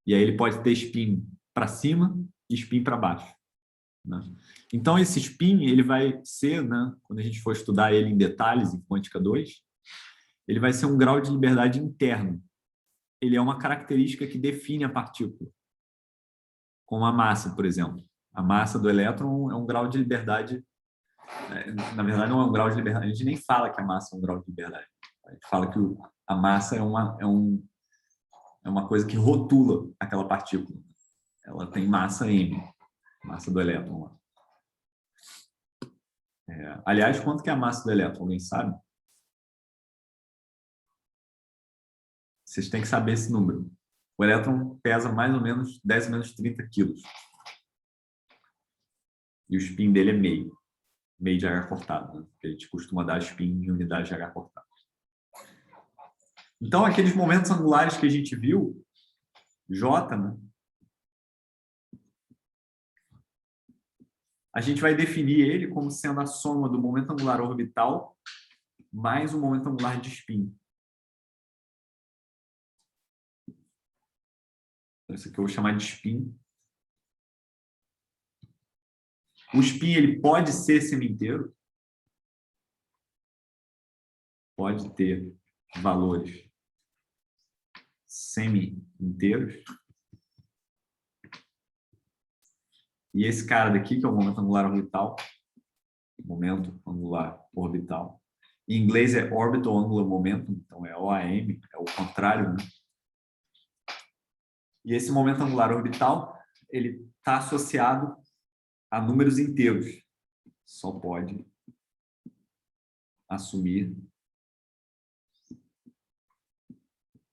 E aí ele pode ter spin para cima e spin para baixo. Né? Então, esse spin ele vai ser, né, quando a gente for estudar ele em detalhes, em quântica 2, ele vai ser um grau de liberdade interno. Ele é uma característica que define a partícula. Como a massa, por exemplo. A massa do elétron é um grau de liberdade. Na verdade, não é um grau de liberdade. A gente nem fala que a massa é um grau de liberdade. A gente fala que a massa é uma coisa que rotula aquela partícula. Ela tem massa M, massa do elétron. Aliás, quanto que é a massa do elétron? Alguém sabe? Vocês têm que saber esse número. O elétron pesa mais ou menos 10 menos 30 quilos. E o spin dele é meio de H cortado. Né? A gente costuma dar spin em unidade de H cortado. Então, aqueles momentos angulares que a gente viu, J, né? A gente vai definir ele como sendo a soma do momento angular orbital mais o momento angular de spin. Isso aqui eu vou chamar de spin. O spin ele pode ser semi-inteiro. Pode ter valores semi-inteiros. E esse cara daqui, que é o momento angular orbital, momento angular orbital. Em inglês é Orbital Angular Momentum, então é OAM, é o contrário, né? E esse momento angular orbital, ele está associado a números inteiros. Só pode assumir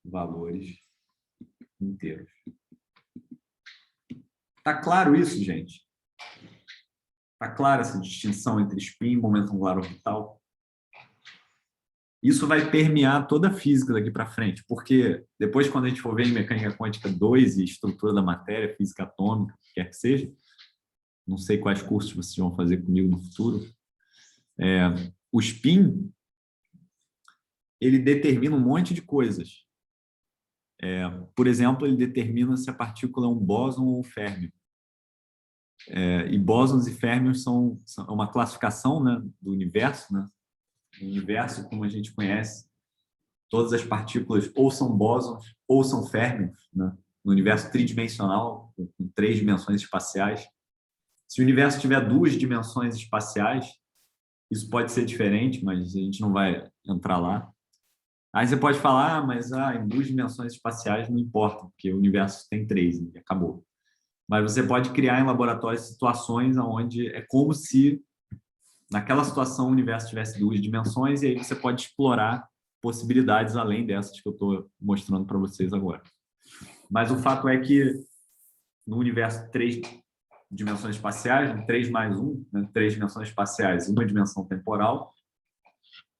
valores inteiros. Tá claro isso, gente? Tá clara essa distinção entre spin e momento angular orbital? Isso vai permear toda a física daqui para frente, porque depois, quando a gente for ver em mecânica quântica 2 e estrutura da matéria, física atômica, quer que seja, não sei quais cursos vocês vão fazer comigo no futuro, o spin, ele determina um monte de coisas. Por exemplo, ele determina se a partícula é um bóson ou um férmio. E bósons e férmions são uma classificação, né, do universo, né? O universo, como a gente conhece, todas as partículas ou são bósons ou são férmions, né? No universo tridimensional, com 3 dimensões espaciais. Se o universo tiver 2 dimensões espaciais, Isso pode ser diferente, mas a gente não vai entrar lá. Aí você pode falar, mas em 2 dimensões espaciais não importa, porque o universo tem 3, e acabou. Mas você pode criar em laboratório situações onde é como se naquela situação o universo tivesse 2 dimensões, e aí você pode explorar possibilidades além dessas que eu estou mostrando para vocês agora. Mas o fato é que no universo 3 dimensões espaciais, 3 mais 1, né, 3 dimensões espaciais, 1 dimensão temporal,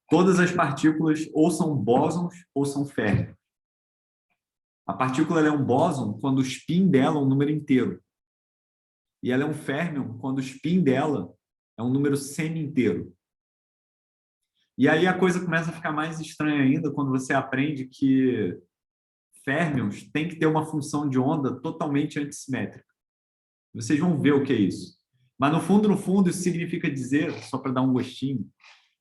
todas as partículas ou são bósons ou são férmions. A partícula ela é um bóson quando o spin dela é um número inteiro. E ela é um férmion quando o spin dela é um número semi-inteiro. E aí a coisa começa a ficar mais estranha ainda quando você aprende que férmions têm que ter uma função de onda totalmente antissimétrica. Vocês vão ver o que é isso. Mas no fundo, isso significa dizer, só para dar um gostinho,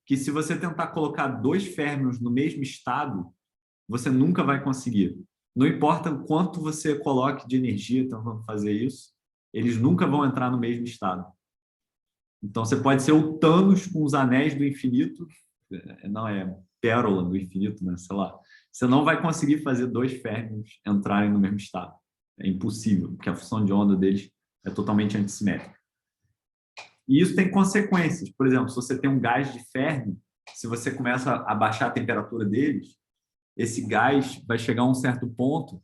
que se você tentar colocar 2 férmions no mesmo estado, você nunca vai conseguir. Não importa o quanto você coloque de energia tentando fazer isso, eles nunca vão entrar no mesmo estado. Então, você pode ser o Thanos com os anéis do infinito, não é pérola do infinito, né? Sei lá. Você não vai conseguir fazer 2 férmions entrarem no mesmo estado. É impossível, porque a função de onda deles é totalmente antissimétrica. E isso tem consequências. Por exemplo, se você tem um gás de férmio, se você começa a baixar a temperatura deles, esse gás vai chegar a um certo ponto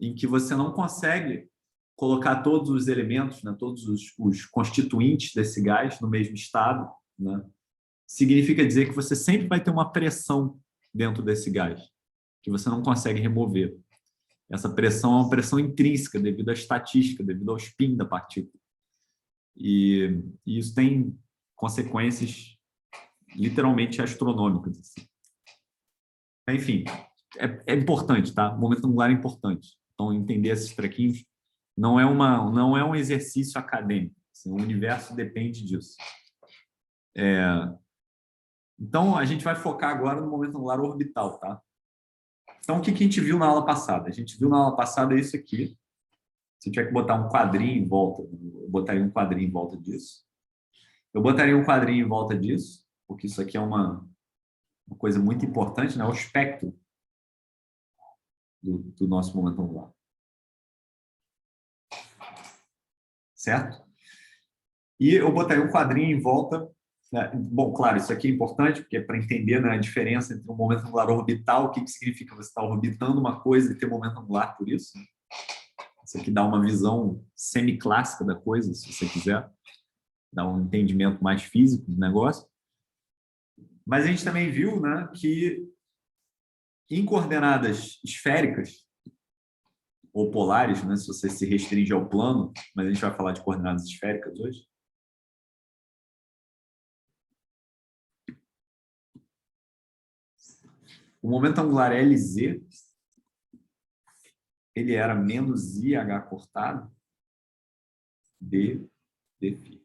em que você não consegue colocar todos os elementos, né, todos os constituintes desse gás no mesmo estado, né? Significa dizer que você sempre vai ter uma pressão dentro desse gás, que você não consegue remover. Essa pressão é uma pressão intrínseca, devido à estatística, devido ao spin da partícula. E isso tem consequências literalmente astronômicas. Assim. Enfim, é importante, tá? O momento angular é importante. Então, entender esses trequinhos não é um exercício acadêmico. Assim, o universo depende disso. Então, a gente vai focar agora no momento angular orbital, tá? Então, o que a gente viu na aula passada? A gente viu na aula passada isso aqui. Se tiver que botar um quadrinho em volta, eu botaria um quadrinho em volta disso. Eu botaria um quadrinho em volta disso, porque isso aqui é uma coisa muito importante, né? O espectro do nosso momento angular. Certo? E eu botaria um quadrinho em volta. Né? Bom, claro, isso aqui é importante, porque é para entender, né, a diferença entre um momento angular orbital, o que significa você estar orbitando uma coisa e ter momento angular por isso. Né? Isso aqui dá uma visão semiclássica da coisa, se você quiser. Dá um entendimento mais físico do negócio. Mas a gente também viu, né, que em coordenadas esféricas, ou polares, né, se você se restringe ao plano, mas a gente vai falar de coordenadas esféricas hoje. O momento angular LZ, ele era menos IH cortado dφ.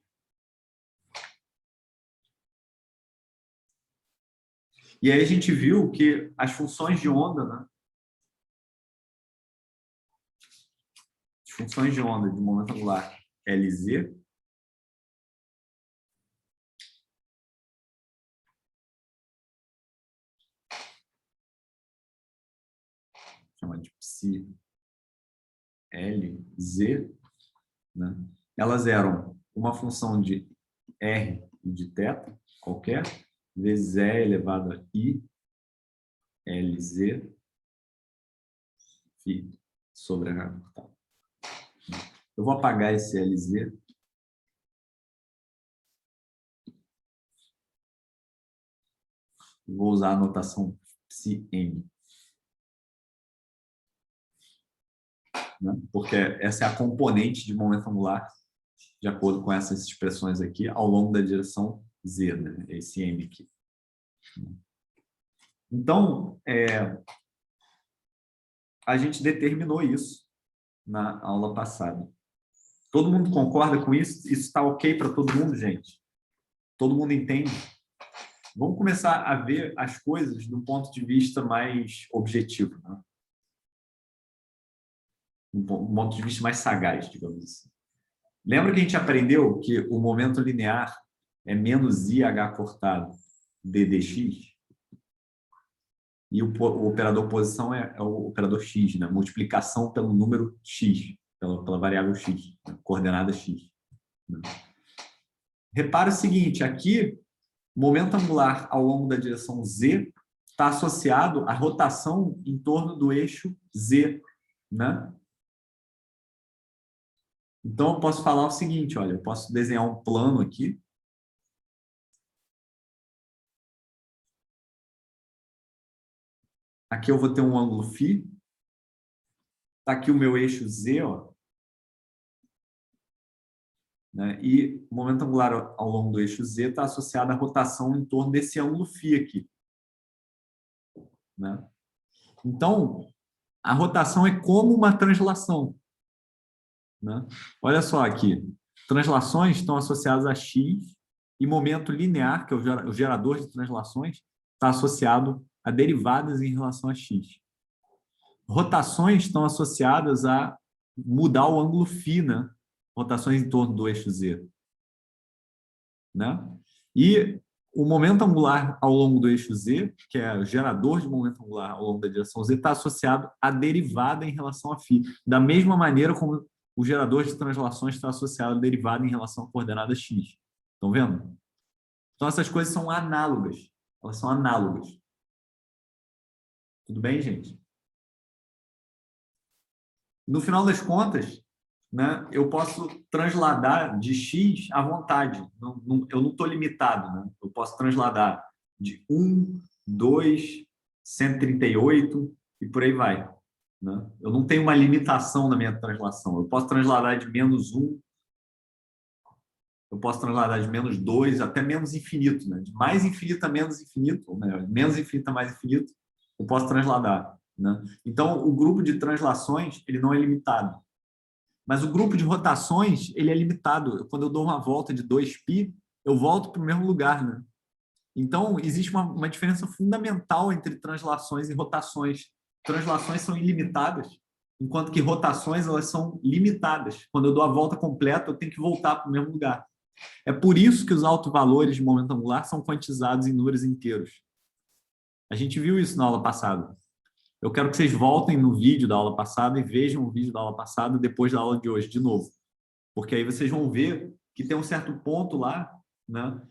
E aí a gente viu que as funções de onda, né? As funções de onda de momento angular LZ chama de psi LZ, né? Elas eram uma função de R e de θ, qualquer, vezes E elevado a I LZ φ sobre H cortado. Eu vou apagar esse LZ. Vou usar a notação psi-m. Né? Porque essa é a componente de momento angular, de acordo com essas expressões aqui, ao longo da direção Z, né? Esse M aqui. Então, a gente determinou isso na aula passada. Todo mundo concorda com isso? Isso está ok para todo mundo, gente? Todo mundo entende? Vamos começar a ver as coisas do ponto de vista mais objetivo, né? Um ponto de vista mais sagaz, digamos assim. Lembra que a gente aprendeu que o momento linear é menos IH cortado DDX. E o operador posição é o operador X, né? Multiplicação pelo número X, pela variável X, né? Coordenada X. Né? Repara o seguinte, aqui, o momento angular ao longo da direção Z está associado à rotação em torno do eixo Z, né? Então, eu posso falar o seguinte, olha, eu posso desenhar um plano aqui. Aqui eu vou ter um ângulo φ. Está aqui o meu eixo Z, ó. Né? E o momento angular ao longo do eixo Z está associado à rotação em torno desse ângulo φ aqui. Né? Então, a rotação é como uma translação. Né? Olha só aqui. Translações estão associadas a x e momento linear, que é o gerador de translações, está associado a derivadas em relação a x. Rotações estão associadas a mudar o ângulo φ, né? Rotações em torno do eixo Z. Né? E o momento angular ao longo do eixo Z, que é o gerador de momento angular ao longo da direção Z, está associado à derivada em relação a φ. Da mesma maneira como o gerador de translações está associado à derivada em relação à coordenada x. Estão vendo? Então, essas coisas são análogas. Elas são análogas. Tudo bem, gente? No final das contas, né, eu posso transladar de x à vontade. Eu não estou limitado. Né? Eu posso transladar de 1, 2, 138 e por aí vai. Né? Eu não tenho uma limitação na minha translação. Eu posso transladar de -1, eu posso transladar de -2 até menos infinito. Né? De mais infinito a menos infinito, ou melhor, de menos infinito a mais infinito, eu posso transladar. Né? Então, o grupo de translações ele não é limitado. Mas o grupo de rotações ele é limitado. Quando eu dou uma volta de 2π, eu volto para o mesmo lugar. Né? Então, existe uma diferença fundamental entre translações e rotações. Translações são ilimitadas, enquanto que rotações elas são limitadas. Quando eu dou a volta completa, eu tenho que voltar para o mesmo lugar. É por isso que os autovalores de momento angular são quantizados em números inteiros. A gente viu isso na aula passada. Eu quero que vocês voltem no vídeo da aula passada e vejam o vídeo da aula passada depois da aula de hoje, de novo. Porque aí vocês vão ver que tem um certo ponto lá, né?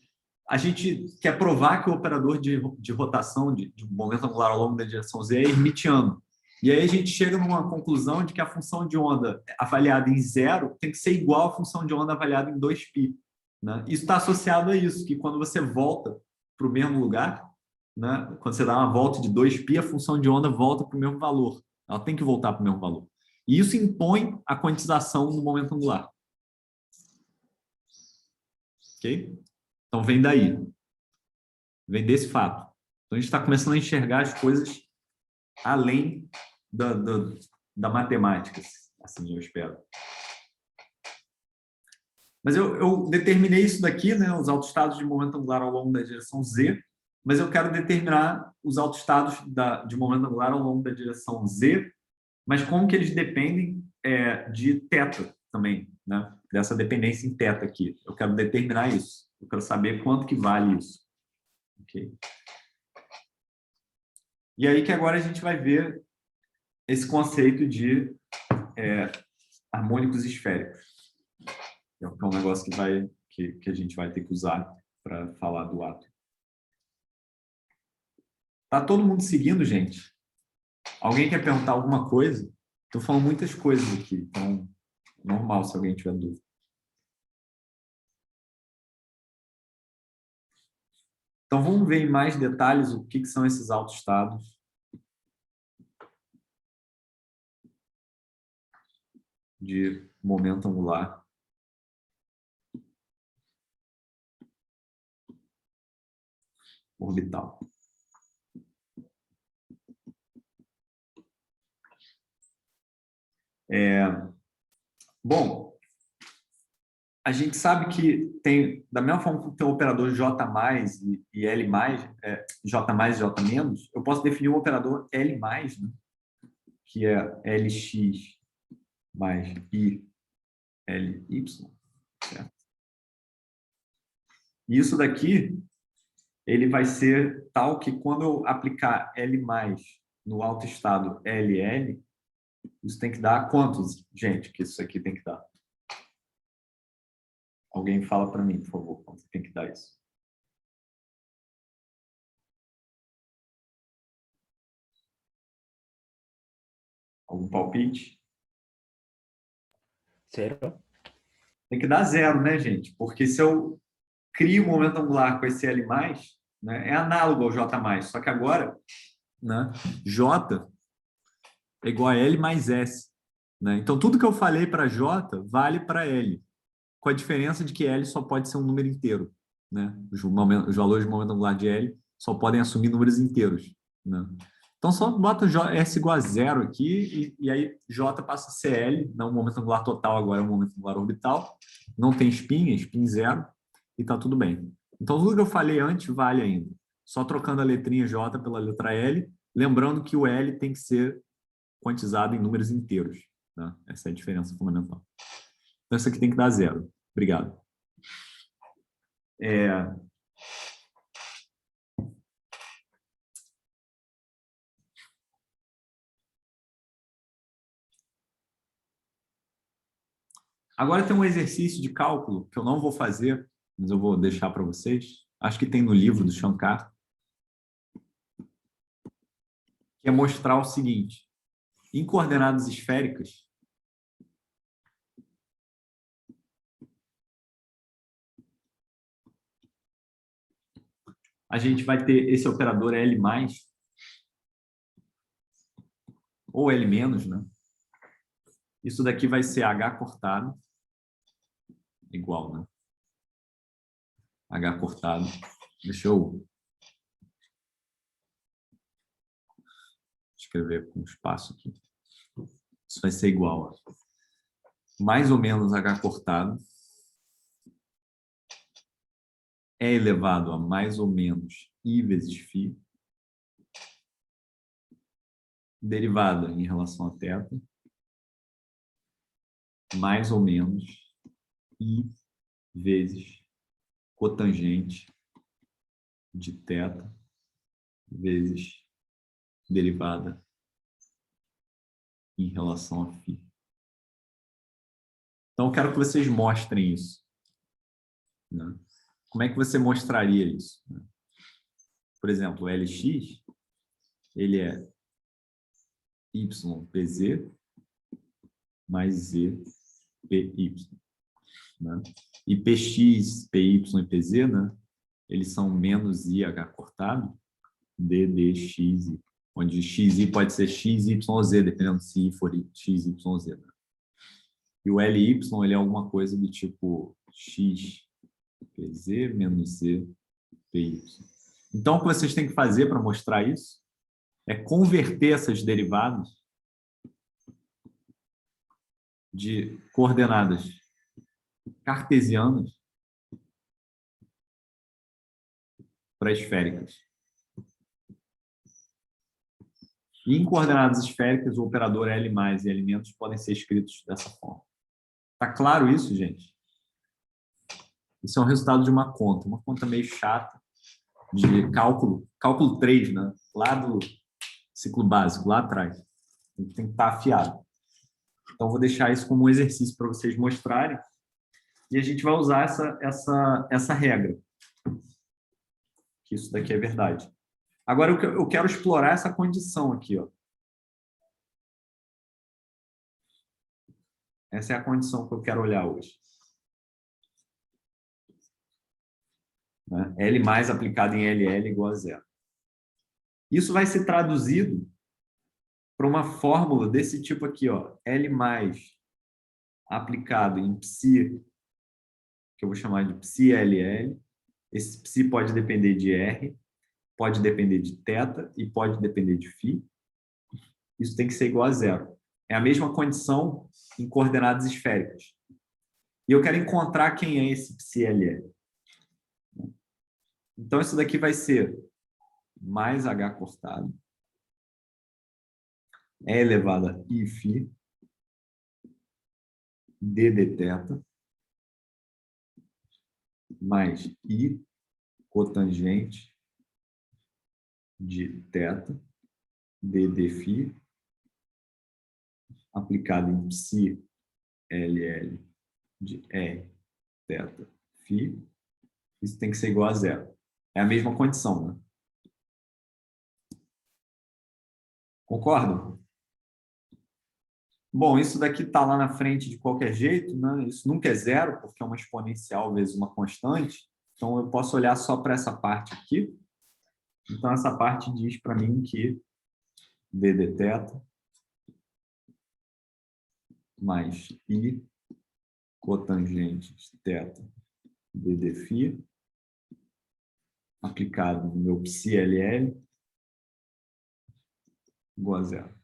A gente quer provar que o operador de rotação de momento angular ao longo da direção Z é hermitiano. E aí a gente chega numa conclusão de que a função de onda avaliada em 0 tem que ser igual à função de onda avaliada em 2π. Né? Isso está associado a isso, que quando você volta para o mesmo lugar, né? Quando você dá uma volta de 2π, a função de onda volta para o mesmo valor. Ela tem que voltar para o mesmo valor. E isso impõe a quantização do momento angular. Ok? Então, vem daí. Vem desse fato. Então, a gente está começando a enxergar as coisas além da matemática. Assim, eu espero. Mas eu determinei isso daqui, né? Os autoestados de momento angular ao longo da direção Z, mas eu quero determinar os autoestados de momento angular ao longo da direção Z, mas como que eles dependem de θ também, né? Dessa dependência em θ aqui. Eu quero determinar isso. Eu quero saber quanto que vale isso. Okay? E aí que agora a gente vai ver esse conceito de harmônicos esféricos. É um negócio que a gente vai ter que usar para falar do átomo. Tá todo mundo seguindo, gente? Alguém quer perguntar alguma coisa? Estou falando muitas coisas aqui, então normal se alguém tiver dúvida. Então vamos ver em mais detalhes o que são esses autoestados de momento angular. Orbital. Bom, a gente sabe que tem, da mesma forma que tem o operador J mais e L mais, J mais e J menos, eu posso definir o operador L mais, né? Que é Lx mais I, Ly, certo? E isso daqui, ele vai ser tal que quando eu aplicar L mais no autoestado LL, isso tem que dar quantos, gente, que isso aqui tem que dar? Alguém fala para mim, por favor, quanto tem que dar isso? Algum palpite? Zero. Tem que dar zero, né, gente? Porque se eu crio um momento angular com esse L+, né, é análogo ao J+, só que agora, né, J é igual a L mais S. Né? Então, tudo que eu falei para J vale para L, com a diferença de que L só pode ser um número inteiro. Né? Os valores de momento angular de L só podem assumir números inteiros. Né? Então, só bota S igual a zero aqui e aí J passa a ser L, não o momento angular total, agora é o momento angular orbital. Não tem spin zero, e está tudo bem. Então, tudo que eu falei antes vale ainda. Só trocando a letrinha J pela letra L, lembrando que o L tem que ser quantizado em números inteiros. Tá? Essa é a diferença fundamental. Então, isso aqui tem que dar zero. Obrigado. Agora tem um exercício de cálculo que eu não vou fazer, mas eu vou deixar para vocês. Acho que tem no livro do Shankar, que é mostrar o seguinte. Em coordenadas esféricas, a gente vai ter esse operador L+, ou L-, né? Isso daqui vai ser H cortado, igual, né? H cortado. Deixa eu escrever com espaço aqui. Isso vai ser igual a mais ou menos H cortado é elevado a mais ou menos I vezes φ, derivada em relação a θ, mais ou menos I vezes cotangente de θ vezes derivada em relação a φ. Então, eu quero que vocês mostrem isso. Né? Como é que você mostraria isso? Né? Por exemplo, o Lx, ele é YPZ mais Z PY. Né? E PX, PY e PZ, né? Eles são menos IH cortado, DDXI, onde XI pode ser XYZ, dependendo se I for XYZ. Né? E o LY ele é alguma coisa do tipo XPZ menos Z PY. Então, o que vocês têm que fazer para mostrar isso é converter essas derivadas de coordenadas cartesianas para esféricas. E em coordenadas esféricas, o operador L+ e L- podem ser escritos dessa forma. Tá claro isso, gente? Isso é um resultado de uma conta meio chata, de cálculo 3, né? Lá do ciclo básico, lá atrás. Tem que estar afiado. Então, vou deixar isso como um exercício para vocês mostrarem. E a gente vai usar essa regra. Que isso daqui é verdade. Agora, eu quero explorar essa condição aqui. Ó. Essa é a condição que eu quero olhar hoje. Né? L mais aplicado em LL igual a zero. Isso vai ser traduzido para uma fórmula desse tipo aqui. Ó. L mais aplicado em psi, que eu vou chamar de psi-LL. Esse psi pode depender de R, pode depender de θ e pode depender de φ. Isso tem que ser igual a zero. É a mesma condição em coordenadas esféricas. E eu quero encontrar quem é esse psi-LL. Então, isso daqui vai ser mais H cortado, E elevado a I φ, d θ, mais I cotangente de θ, ddφ, aplicado em psi LL de R θ φ, isso tem que ser igual a zero. É a mesma condição, né? Concordo? Bom, isso daqui está lá na frente de qualquer jeito, né? Isso nunca é zero, porque é uma exponencial vezes uma constante. Então, eu posso olhar só para essa parte aqui. Então, essa parte diz para mim que d dθ mais I cotangente de θ ddφ, aplicado no meu psi-LL, igual a zero.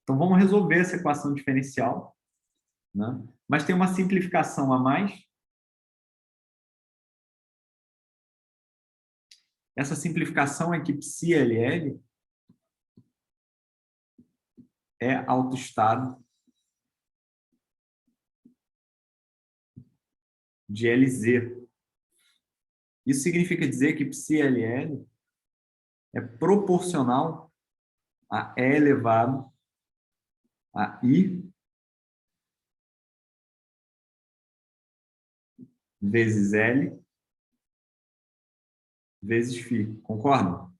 Então, vamos resolver essa equação diferencial, né? Mas tem uma simplificação a mais. Essa simplificação é que psi-LL é autoestado de LZ. Isso significa dizer que psi-LL é proporcional a E elevado a I vezes L vezes φ. Concorda?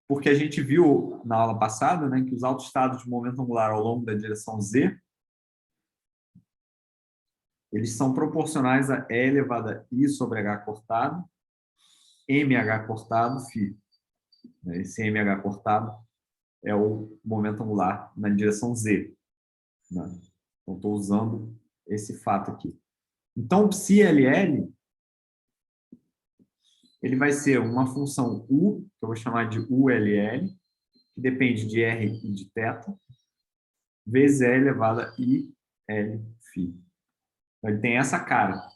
Porque a gente viu na aula passada, né, que os autoestados de momento angular ao longo da direção Z, eles são proporcionais a E elevado a I sobre H cortado, MH cortado, φ. Esse MH cortado é o momento angular na direção Z, né? Então, estou usando esse fato aqui. Então, o psi-LL ele vai ser uma função U, que eu vou chamar de ULL, que depende de R e de θ, vezes E elevado a I, L, φ. Então, ele tem essa cara.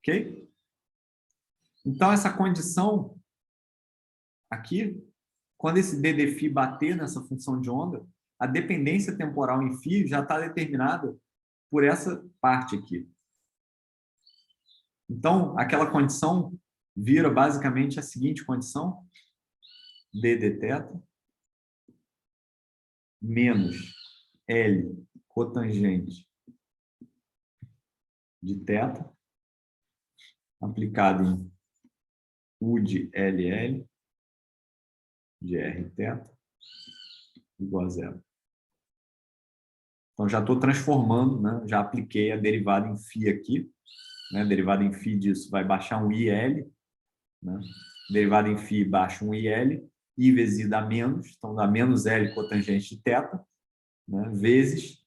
Ok? Então, essa condição aqui, quando esse ddφ bater nessa função de onda, a dependência temporal em φ já está determinada por essa parte aqui. Então, aquela condição vira basicamente a seguinte condição: d dθ menos L cotangente de θ aplicado em U de LL de Rθ igual a zero. Então, já estou transformando, né? Já apliquei a derivada em φ aqui. Né? A derivada em φ disso vai baixar um IL. Né? Derivada em φ baixa um IL. I vezes I dá menos. Então, dá menos L cotangente de θ. Né? Vezes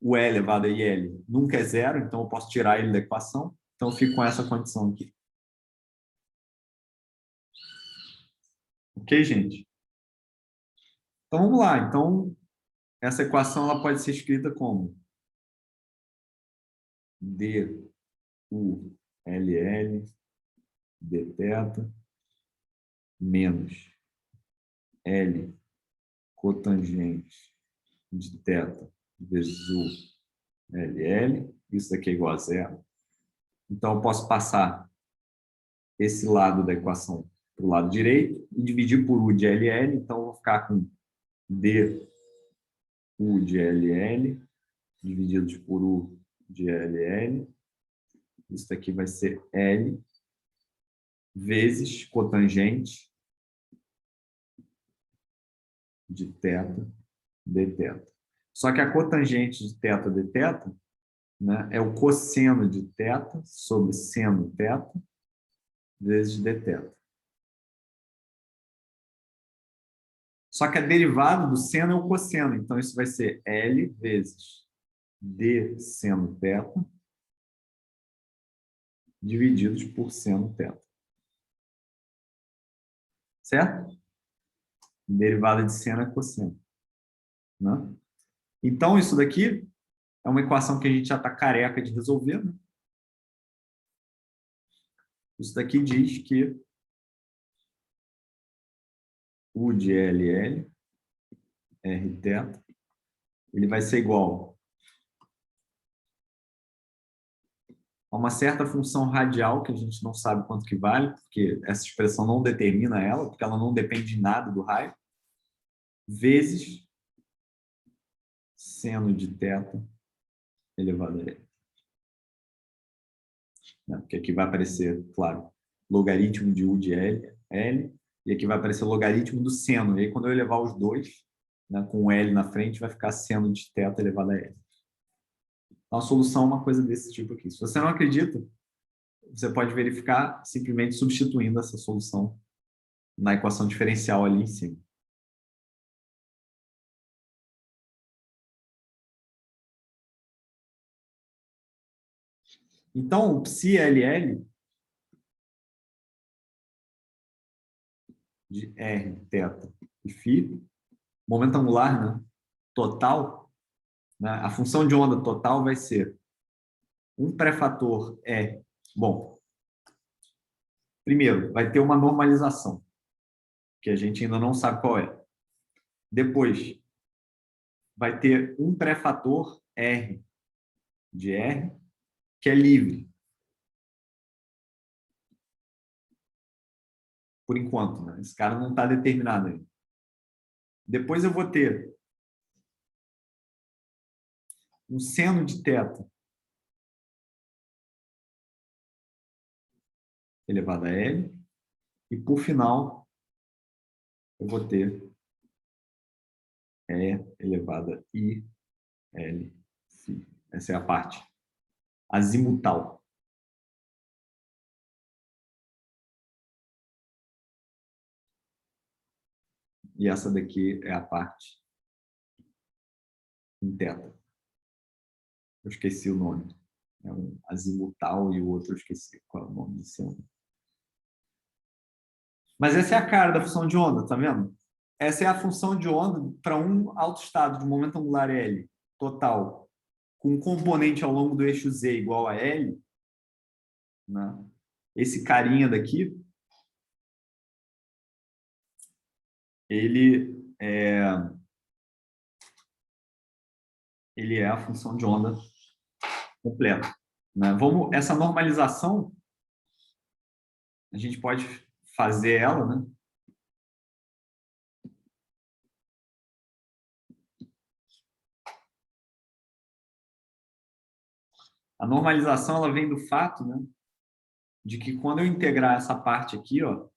o E elevado a IL nunca é zero. Então, eu posso tirar ele da equação. Então, eu fico com essa condição aqui. Ok, gente? Então, vamos lá. Então, essa equação ela pode ser escrita como d u l l dθ menos L cotangente de θ vezes u LL. Isso daqui é igual a zero. Então, eu posso passar esse lado da equação para o lado direito e dividir por u de LL. Então, eu vou ficar com d u de LL divididos por u de LL. Isso daqui vai ser L vezes cotangente de θ dθ. Só que a cotangente de θ dθ, né, é o cosseno de θ sobre seno θ vezes dθ. Só que a derivada do seno é o cosseno. Então, isso vai ser L vezes d seno θ divididos por seno θ. Certo? Derivada de seno é cosseno. Né? Então, isso daqui é uma equação que a gente já está careca de resolver. Né? Isso daqui diz que U de LL, R θ, ele vai ser igual a uma certa função radial, que a gente não sabe quanto que vale, porque essa expressão não determina ela, porque ela não depende de nada do raio, vezes seno de θ elevado a L. Porque aqui vai aparecer, claro, logaritmo de U de L, e aqui vai aparecer logaritmo do seno. E aí, quando eu elevar os dois, né, com o L na frente, vai ficar seno de θ elevado a L. Então, a solução é uma coisa desse tipo aqui. Se você não acredita, você pode verificar simplesmente substituindo essa solução na equação diferencial ali em cima. Então, o psi-LL de R, θ e φ, momento angular, né, total, né, a função de onda total vai ser um pré-fator bom, primeiro, vai ter uma normalização, que a gente ainda não sabe qual é. Depois, vai ter um pré-fator R de R, que é livre. Por enquanto, né? Esse cara não está determinado ainda. Depois eu vou ter um seno de θ elevado a L. E, por final, eu vou ter E elevado a I, L, φ. Essa é a parte azimutal. E essa daqui é a parte em θ. Eu esqueci o nome. É um azimutal e o outro eu esqueci qual é o nome desse ano. Mas essa é a cara da função de onda, tá vendo? Essa é a função de onda para um autoestado de momento angular L total, com um componente ao longo do eixo Z igual a L, né? Esse carinha daqui, ele é a função de onda completa, né? Essa normalização, a gente pode fazer ela, né? A normalização ela vem do fato, né, de que quando eu integrar essa parte aqui, ó,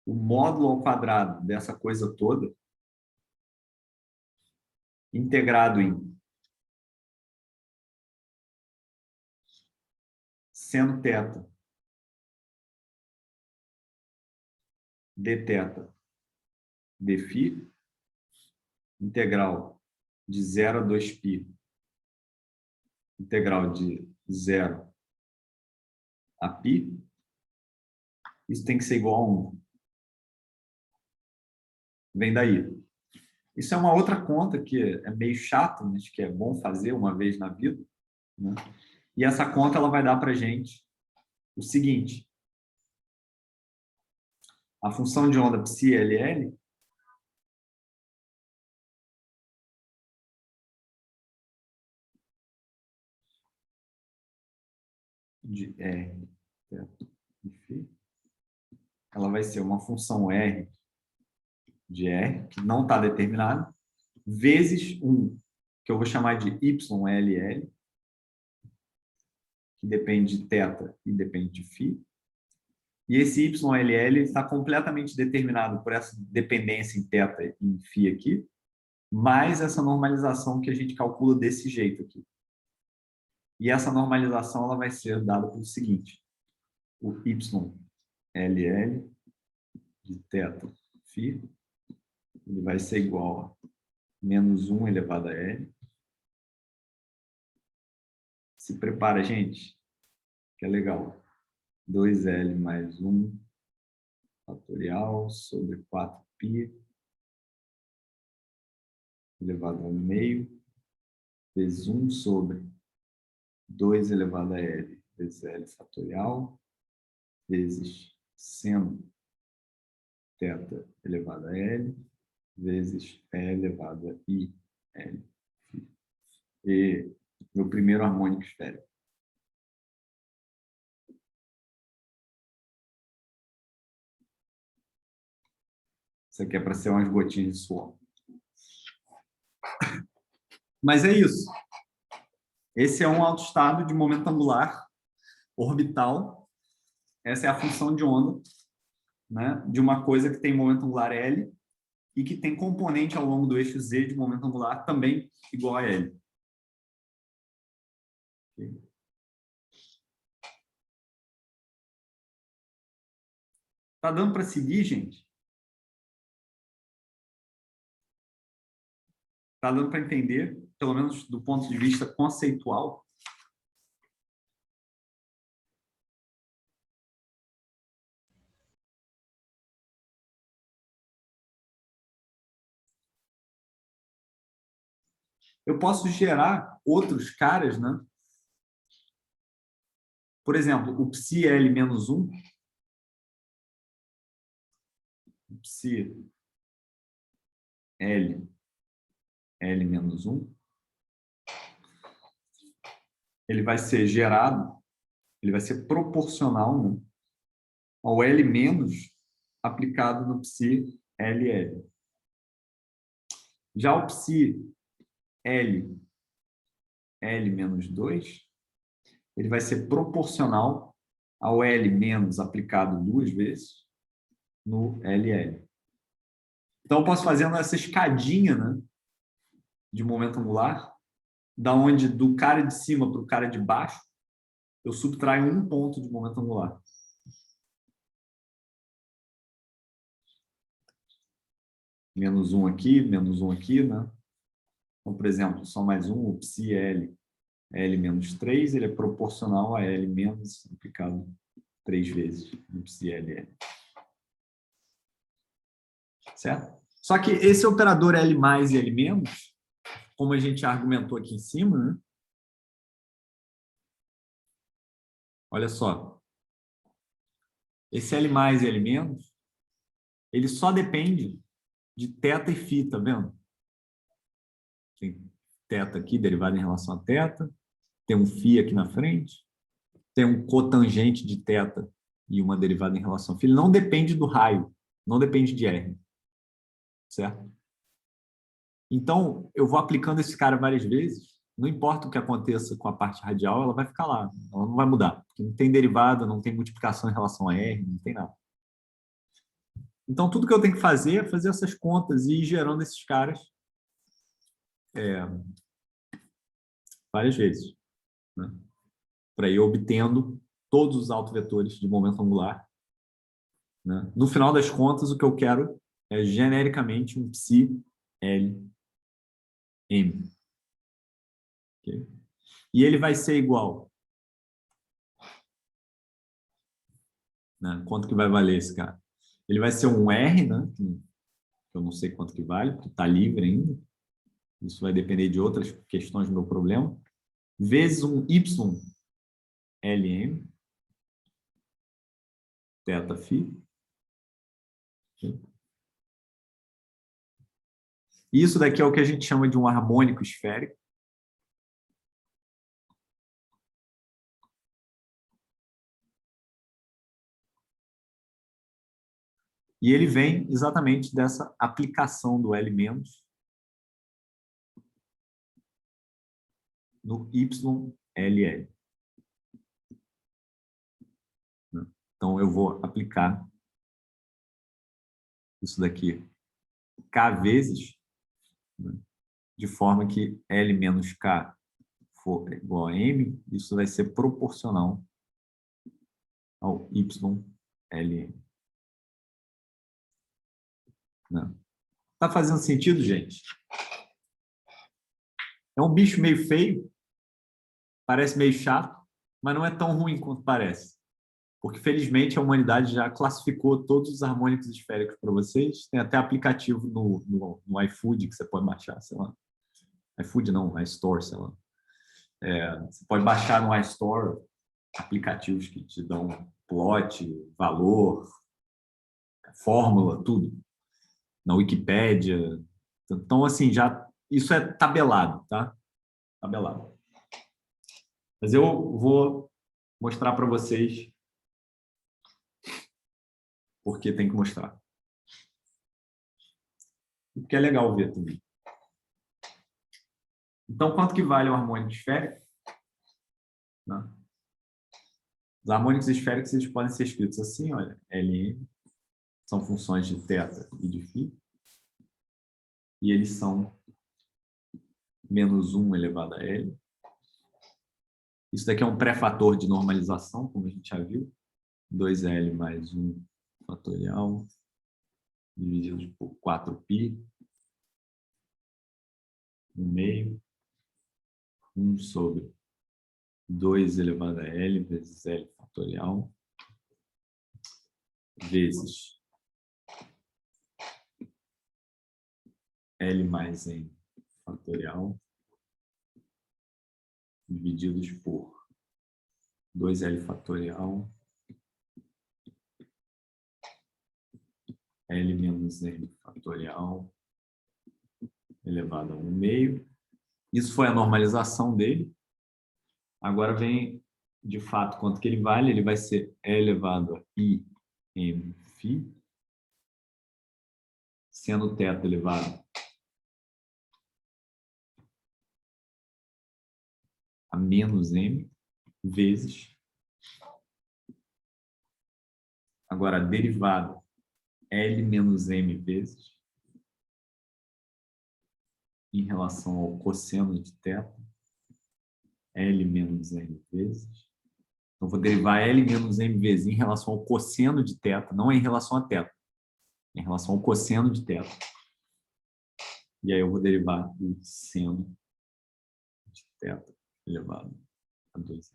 o módulo ao quadrado dessa coisa toda, integrado em seno θ dθ dφ, integral de 0 a 2π, integral de 0 a π, isso tem que ser igual a 1. Vem daí. Isso é uma outra conta que é meio chata, mas que é bom fazer uma vez na vida, né? E essa conta ela vai dar para a gente o seguinte: a função de onda psi-LL de R, ela vai ser uma função R de R, que não está determinada, vezes 1, que eu vou chamar de YLL, que depende de θ e depende de φ. E esse YLL está completamente determinado por essa dependência em θ e em φ aqui, mais essa normalização que a gente calcula desse jeito aqui. E essa normalização ela vai ser dada pelo seguinte: o YLL de θ φ, ele vai ser igual a menos 1 elevado a L. Se prepara, gente, que é legal. 2L mais 1 fatorial sobre 4π elevado ao meio, vezes 1 sobre 2 elevado a L vezes L fatorial, vezes seno θ elevado a L vezes E elevado a I L. E meu primeiro harmônico esférico. Isso aqui é para ser umas gotinhas de suor. Mas é isso. Esse é um autoestado de momento angular orbital. Essa é a função de onda, né, de uma coisa que tem momento angular L e que tem componente ao longo do eixo Z de momento angular também igual a L. Okay. Tá dando para seguir, gente? Tá dando para entender, pelo menos do ponto de vista conceitual? Eu posso gerar outros caras, né? Por exemplo, o psi L-1, o psi L-1, ele vai ser gerado, ele vai ser proporcional, né, ao L- aplicado no psi LL. Já o psi L-2, ele vai ser proporcional ao L- aplicado 2 vezes no LL. Então, eu posso fazendo essa escadinha, né, de momento angular, da onde do cara de cima para o cara de baixo, eu subtraio um ponto de momento angular. Menos um aqui, né? Então, por exemplo, só mais um, o psi L-3, ele é proporcional a L- aplicado 3 vezes no psi LL. Certo? Só que esse operador L mais e L-, como a gente argumentou aqui em cima, né? Olha só. Esse L mais e L-, ele só depende de θ e φ, tá vendo? Tem θ aqui, derivado em relação a θ, tem um φ aqui na frente, tem um cotangente de θ e uma derivada em relação a φ. Ele não depende do raio, não depende de R. Certo? Então, eu vou aplicando esse cara várias vezes, não importa o que aconteça com a parte radial, ela vai ficar lá, ela não vai mudar, porque não tem derivada, não tem multiplicação em relação a R, não tem nada. Então, tudo que eu tenho que fazer é fazer essas contas e ir gerando esses caras várias vezes, né? Para ir obtendo todos os autovetores de momento angular, né? No final das contas, o que eu quero é genericamente um psi L M. Okay? E ele vai ser igual, né? Quanto que vai valer esse cara? Ele vai ser um R, né? Que eu não sei quanto que vale, porque está livre ainda. Isso vai depender de outras questões do meu problema. Vezes um Y LM, θ φ. Isso daqui é o que a gente chama de um harmônico esférico. E ele vem exatamente dessa aplicação do L- no YLL. Então, eu vou aplicar isso daqui K vezes, né, de forma que L menos K for igual a M, isso vai ser proporcional ao YLM. Tá fazendo sentido, gente? É um bicho meio feio, parece meio chato, mas não é tão ruim quanto parece. Porque, felizmente, a humanidade já classificou todos os harmônicos esféricos para vocês. Tem até aplicativo no iFood que você pode baixar, sei lá. iFood não, iStore, sei lá. Você pode baixar no iStore aplicativos que te dão plot, valor, fórmula, tudo. Na Wikipédia. Então, assim, já isso é tabelado, tá? Tabelado. Mas eu vou mostrar para vocês porque tem que mostrar. Porque é legal ver também. Então, quanto que vale um harmônico esférico? Né? Os harmônicos esféricos eles podem ser escritos assim, olha, Ln, são funções de θ e de φ, e eles são menos 1 elevado a L. Isso daqui é um pré-fator de normalização, como a gente já viu, 2L mais 1 fatorial, dividido por 4π, 1/2, 1 sobre 2 elevado a L vezes L fatorial, vezes L mais N fatorial, divididos por 2L fatorial, L menos N fatorial, elevado a 1/2. Isso foi a normalização dele. Agora vem, de fato, quanto que ele vale. Ele vai ser E elevado a I M φ, sendo θ elevado a menos M, vezes. Agora, a derivada L menos M vezes em relação ao cosseno de θ, L menos M vezes. Então, vou derivar L menos M vezes em relação ao cosseno de θ, não é em relação a θ, é em relação ao cosseno de θ. E aí eu vou derivar o seno de θ elevado a 2.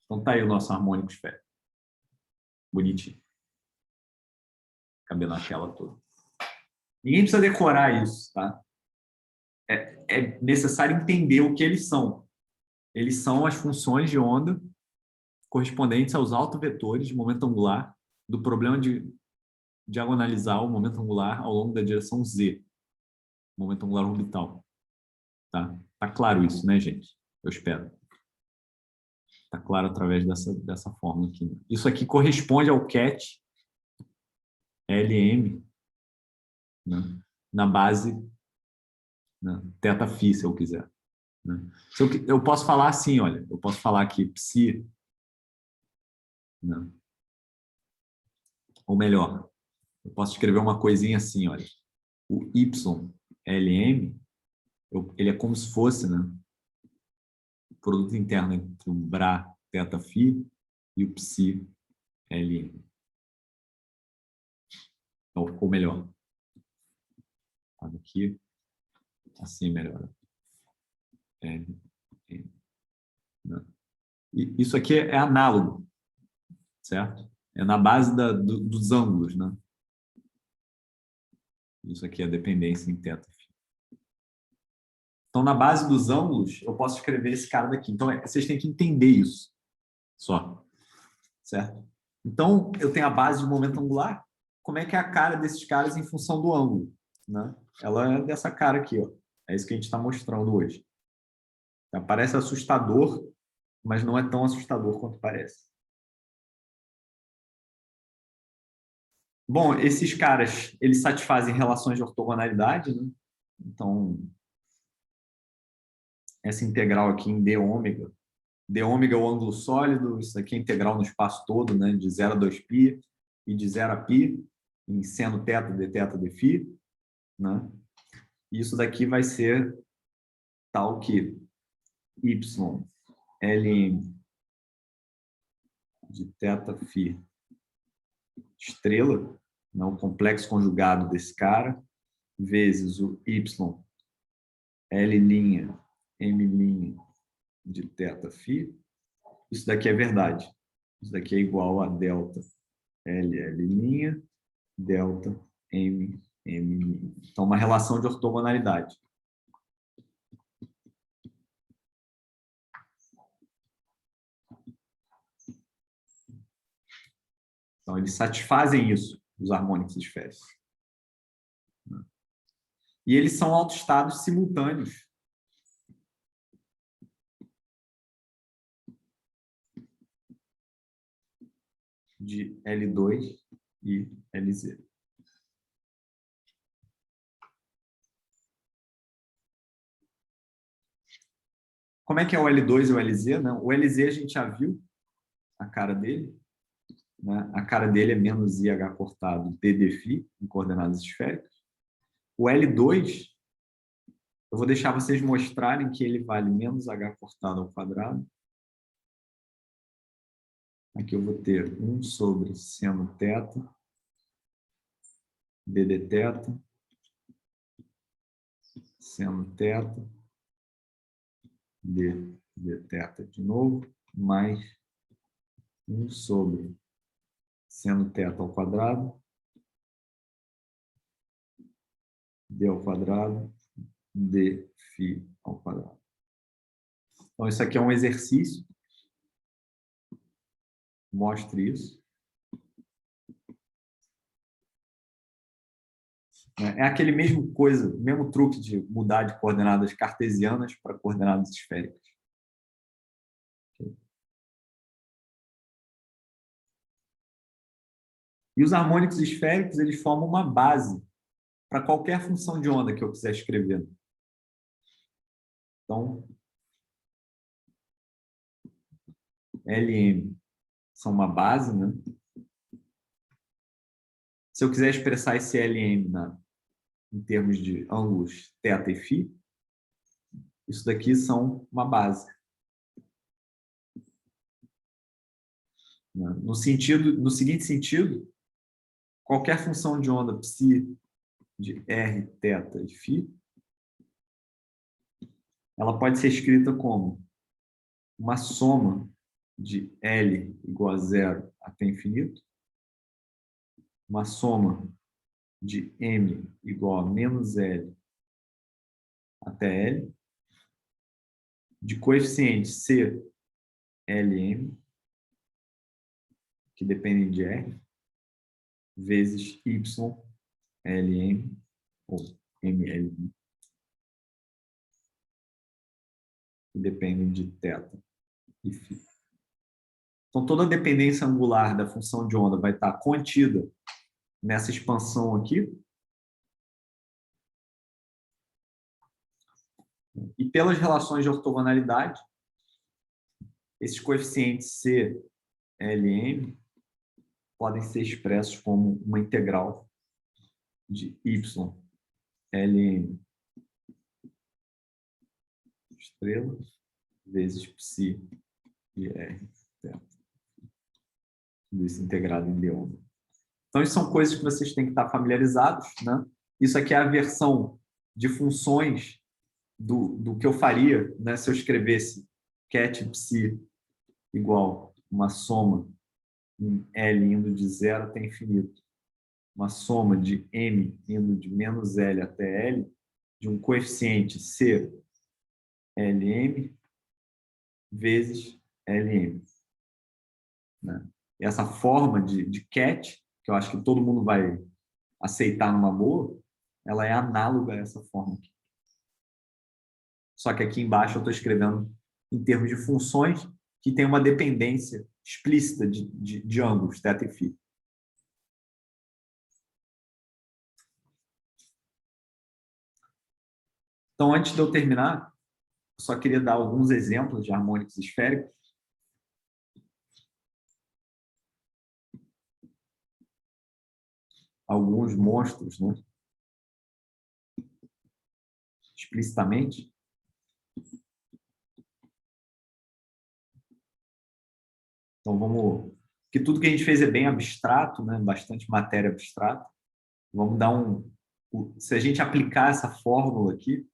Então, tá aí o nosso harmônico esférico. Bonitinho. Cabendo na tela toda. Ninguém precisa decorar isso, tá? É necessário entender o que eles são. Eles são as funções de onda correspondentes aos autovetores de momento angular do problema de diagonalizar o momento angular ao longo da direção Z, momento angular orbital. Tá? Tá claro isso, né, gente? Eu espero. Tá claro através dessa fórmula aqui. Isso aqui corresponde ao CAT LM, né, na base, né, θφ, se eu quiser. Né? Eu posso falar assim, olha, eu posso falar aqui psi, né, ou melhor, eu posso escrever uma coisinha assim, olha, o YLM, ele é como se fosse, né, o produto interno entre o Bra θφ e o psi LM. Então, ficou melhor. Aqui, assim melhor. L, M, né? E isso aqui é análogo, certo? É na base dos ângulos, né? Isso aqui é a dependência em θ. Então, na base dos ângulos, eu posso escrever esse cara daqui. Então, vocês têm que entender isso só, certo? Então, eu tenho a base de momento angular. Como é que é a cara desses caras em função do ângulo, né? Ela é dessa cara aqui, ó. É isso que a gente está mostrando hoje. Então, parece assustador, mas não é tão assustador quanto parece. Bom, esses caras, eles satisfazem relações de ortogonalidade, né? Então, essa integral aqui em d ômega. D ômega é o ângulo sólido, isso aqui é integral no espaço todo, né? De 0 a 2π e de 0 a π, em seno θ, dθ, dφ, né? Isso daqui vai ser tal que y ln de θφ estrela, né? O complexo conjugado desse cara, vezes o y L' M' de θφ. Isso daqui é verdade. Isso daqui é igual a delta L', delta M'. Então, uma relação de ortogonalidade. Então, eles satisfazem isso, os harmônicos esféricos. E eles são autoestados simultâneos. De L2 e LZ. Como é que é o L2 e o LZ? Né? O LZ a gente já viu a cara dele. Né? A cara dele é menos IH cortado DDφ em coordenadas esféricas. O L2, eu vou deixar vocês mostrarem que ele vale menos H cortado ao quadrado. Aqui eu vou ter 1 sobre seno θ, dd θ, seno θ, d θ de novo, mais 1 sobre seno θ ao quadrado, d ao quadrado, dφ ao quadrado. Então, isso aqui é um exercício. Mostre isso. É aquele mesmo coisa, mesmo truque de mudar de coordenadas cartesianas para coordenadas esféricas. E os harmônicos esféricos, eles formam uma base para qualquer função de onda que eu quiser escrever. Então, Lm são uma base, né? Se eu quiser expressar esse Lm em termos de ângulos θ e φ, isso daqui são uma base. No seguinte sentido, qualquer função de onda psi de r, θ e φ, ela pode ser escrita como uma soma de L igual a 0 até infinito, uma soma de M igual a menos L até L, de coeficientes C, Lm, que dependem de R, vezes Y, Lm, ou MLm, que dependem de θ e φ. Então, toda a dependência angular da função de onda vai estar contida nessa expansão aqui. E pelas relações de ortogonalidade, esses coeficientes C, Lm podem ser expressos como uma integral de Y, Lm estrela, vezes psi de R, θ. Tudo isso integrado em d onda. Então, isso são coisas que vocês têm que estar familiarizados, né? Isso aqui é a versão de funções do que eu faria, né, se eu escrevesse ket psi igual uma soma em L indo de 0 até infinito, uma soma de M indo de menos L até L, de um coeficiente C, Lm, vezes Lm. Né? E essa forma de ket, que eu acho que todo mundo vai aceitar numa boa, ela é análoga a essa forma aqui. Só que aqui embaixo eu estou escrevendo em termos de funções que tem uma dependência explícita de ângulos, θ e φ. Então, antes de eu terminar, eu só queria dar alguns exemplos de harmônicos esféricos. Alguns monstros, né? Explicitamente. Então, vamos... Porque tudo que a gente fez é bem abstrato, né? Bastante matéria abstrata. Vamos dar um... Se a gente aplicar essa fórmula aqui,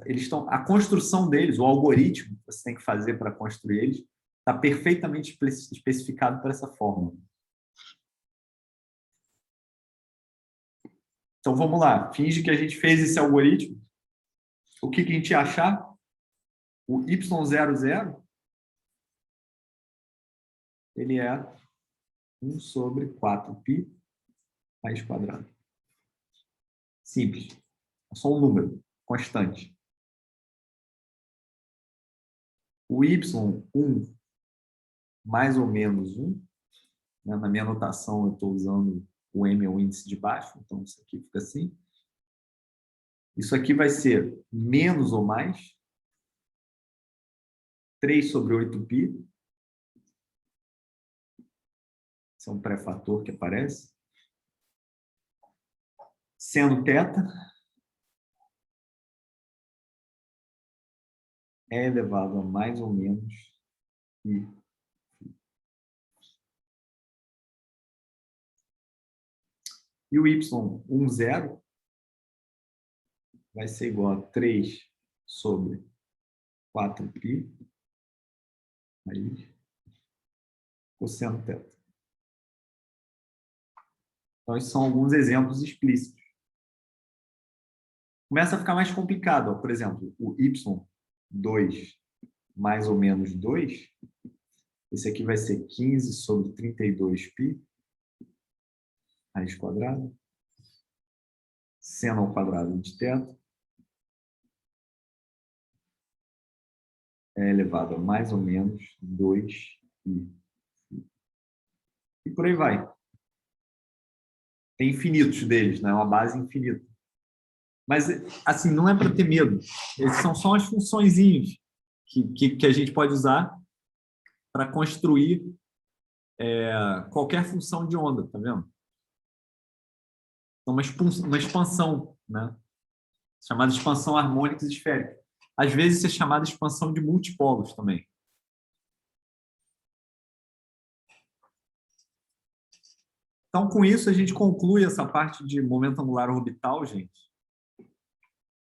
eles estão... A construção deles, o algoritmo que você tem que fazer para construir eles, está perfeitamente especificado por essa fórmula. Então, vamos lá. Finge que a gente fez esse algoritmo. O que a gente ia achar? O Y00, ele é 1 sobre 4π raiz quadrada. Simples. É só um número constante. O y1 mais ou menos 1, né? Na minha anotação eu estou usando o m é o índice de baixo, então isso aqui fica assim. Isso aqui vai ser menos ou mais 3 sobre 8π. Esse é um pré-fator que aparece. Seno θ é elevado a mais ou menos π. E o y1, 0, vai ser igual a 3 sobre 4π raiz cosseno θ. Então, esses são alguns exemplos explícitos. Começa a ficar mais complicado. Ó. Por exemplo, o y2 mais ou menos 2, esse aqui vai ser 15 sobre 32π raiz quadrada, seno ao quadrado de θ é elevado a mais ou menos 2π. E por aí vai. Tem infinitos deles, né? Uma base infinita. Mas, assim, não é para ter medo. Esses são só as funçõezinhas que a gente pode usar para construir qualquer função de onda, tá vendo? Então, uma expansão, né? Chamada expansão harmônica esférica. Às vezes, isso é chamada expansão de multipolos também. Então, com isso, a gente conclui essa parte de momento angular orbital, gente.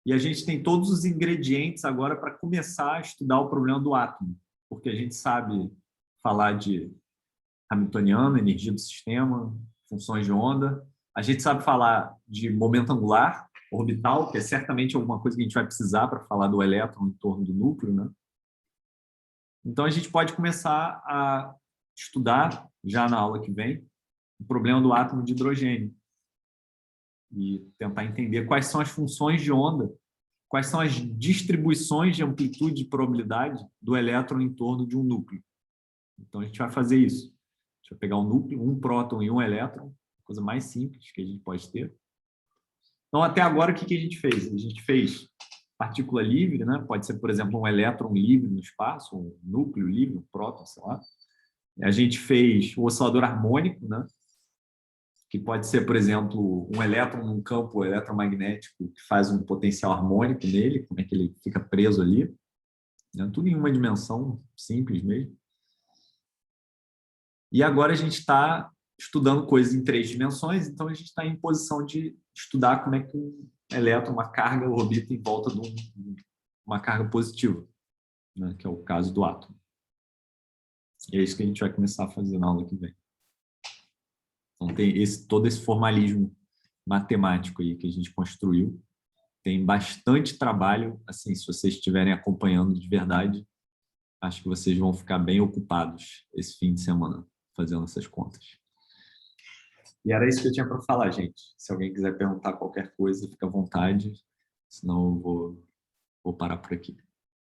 E a gente tem todos os ingredientes agora para começar a estudar o problema do átomo, porque a gente sabe falar de hamiltoniano, energia do sistema, funções de onda. A gente sabe falar de momento angular orbital, que é certamente alguma coisa que a gente vai precisar para falar do elétron em torno do núcleo, né? Então, a gente pode começar a estudar, já na aula que vem, o problema do átomo de hidrogênio e tentar entender quais são as funções de onda, quais são as distribuições de amplitude e probabilidade do elétron em torno de um núcleo. Então, a gente vai fazer isso. A gente vai pegar um núcleo, um próton e um elétron, coisa mais simples que a gente pode ter. Então, até agora, o que a gente fez? A gente fez partícula livre, né? Pode ser, por exemplo, um elétron livre no espaço, um núcleo livre, um próton, sei lá. A gente fez o oscilador harmônico, né? Que pode ser, por exemplo, um elétron num campo eletromagnético que faz um potencial harmônico nele, como é que ele fica preso ali. Né? Tudo em uma dimensão simples mesmo. E agora a gente está estudando coisas em 3 dimensões, então a gente está em posição de estudar como é que um elétron, uma carga, orbita em volta de uma carga positiva, né? Que é o caso do átomo. E é isso que a gente vai começar a fazer na aula que vem. Então, tem todo esse formalismo matemático aí que a gente construiu. Tem bastante trabalho, assim, se vocês estiverem acompanhando de verdade, acho que vocês vão ficar bem ocupados esse fim de semana fazendo essas contas. E era isso que eu tinha para falar, gente. Se alguém quiser perguntar qualquer coisa, fica à vontade, senão eu vou parar por aqui.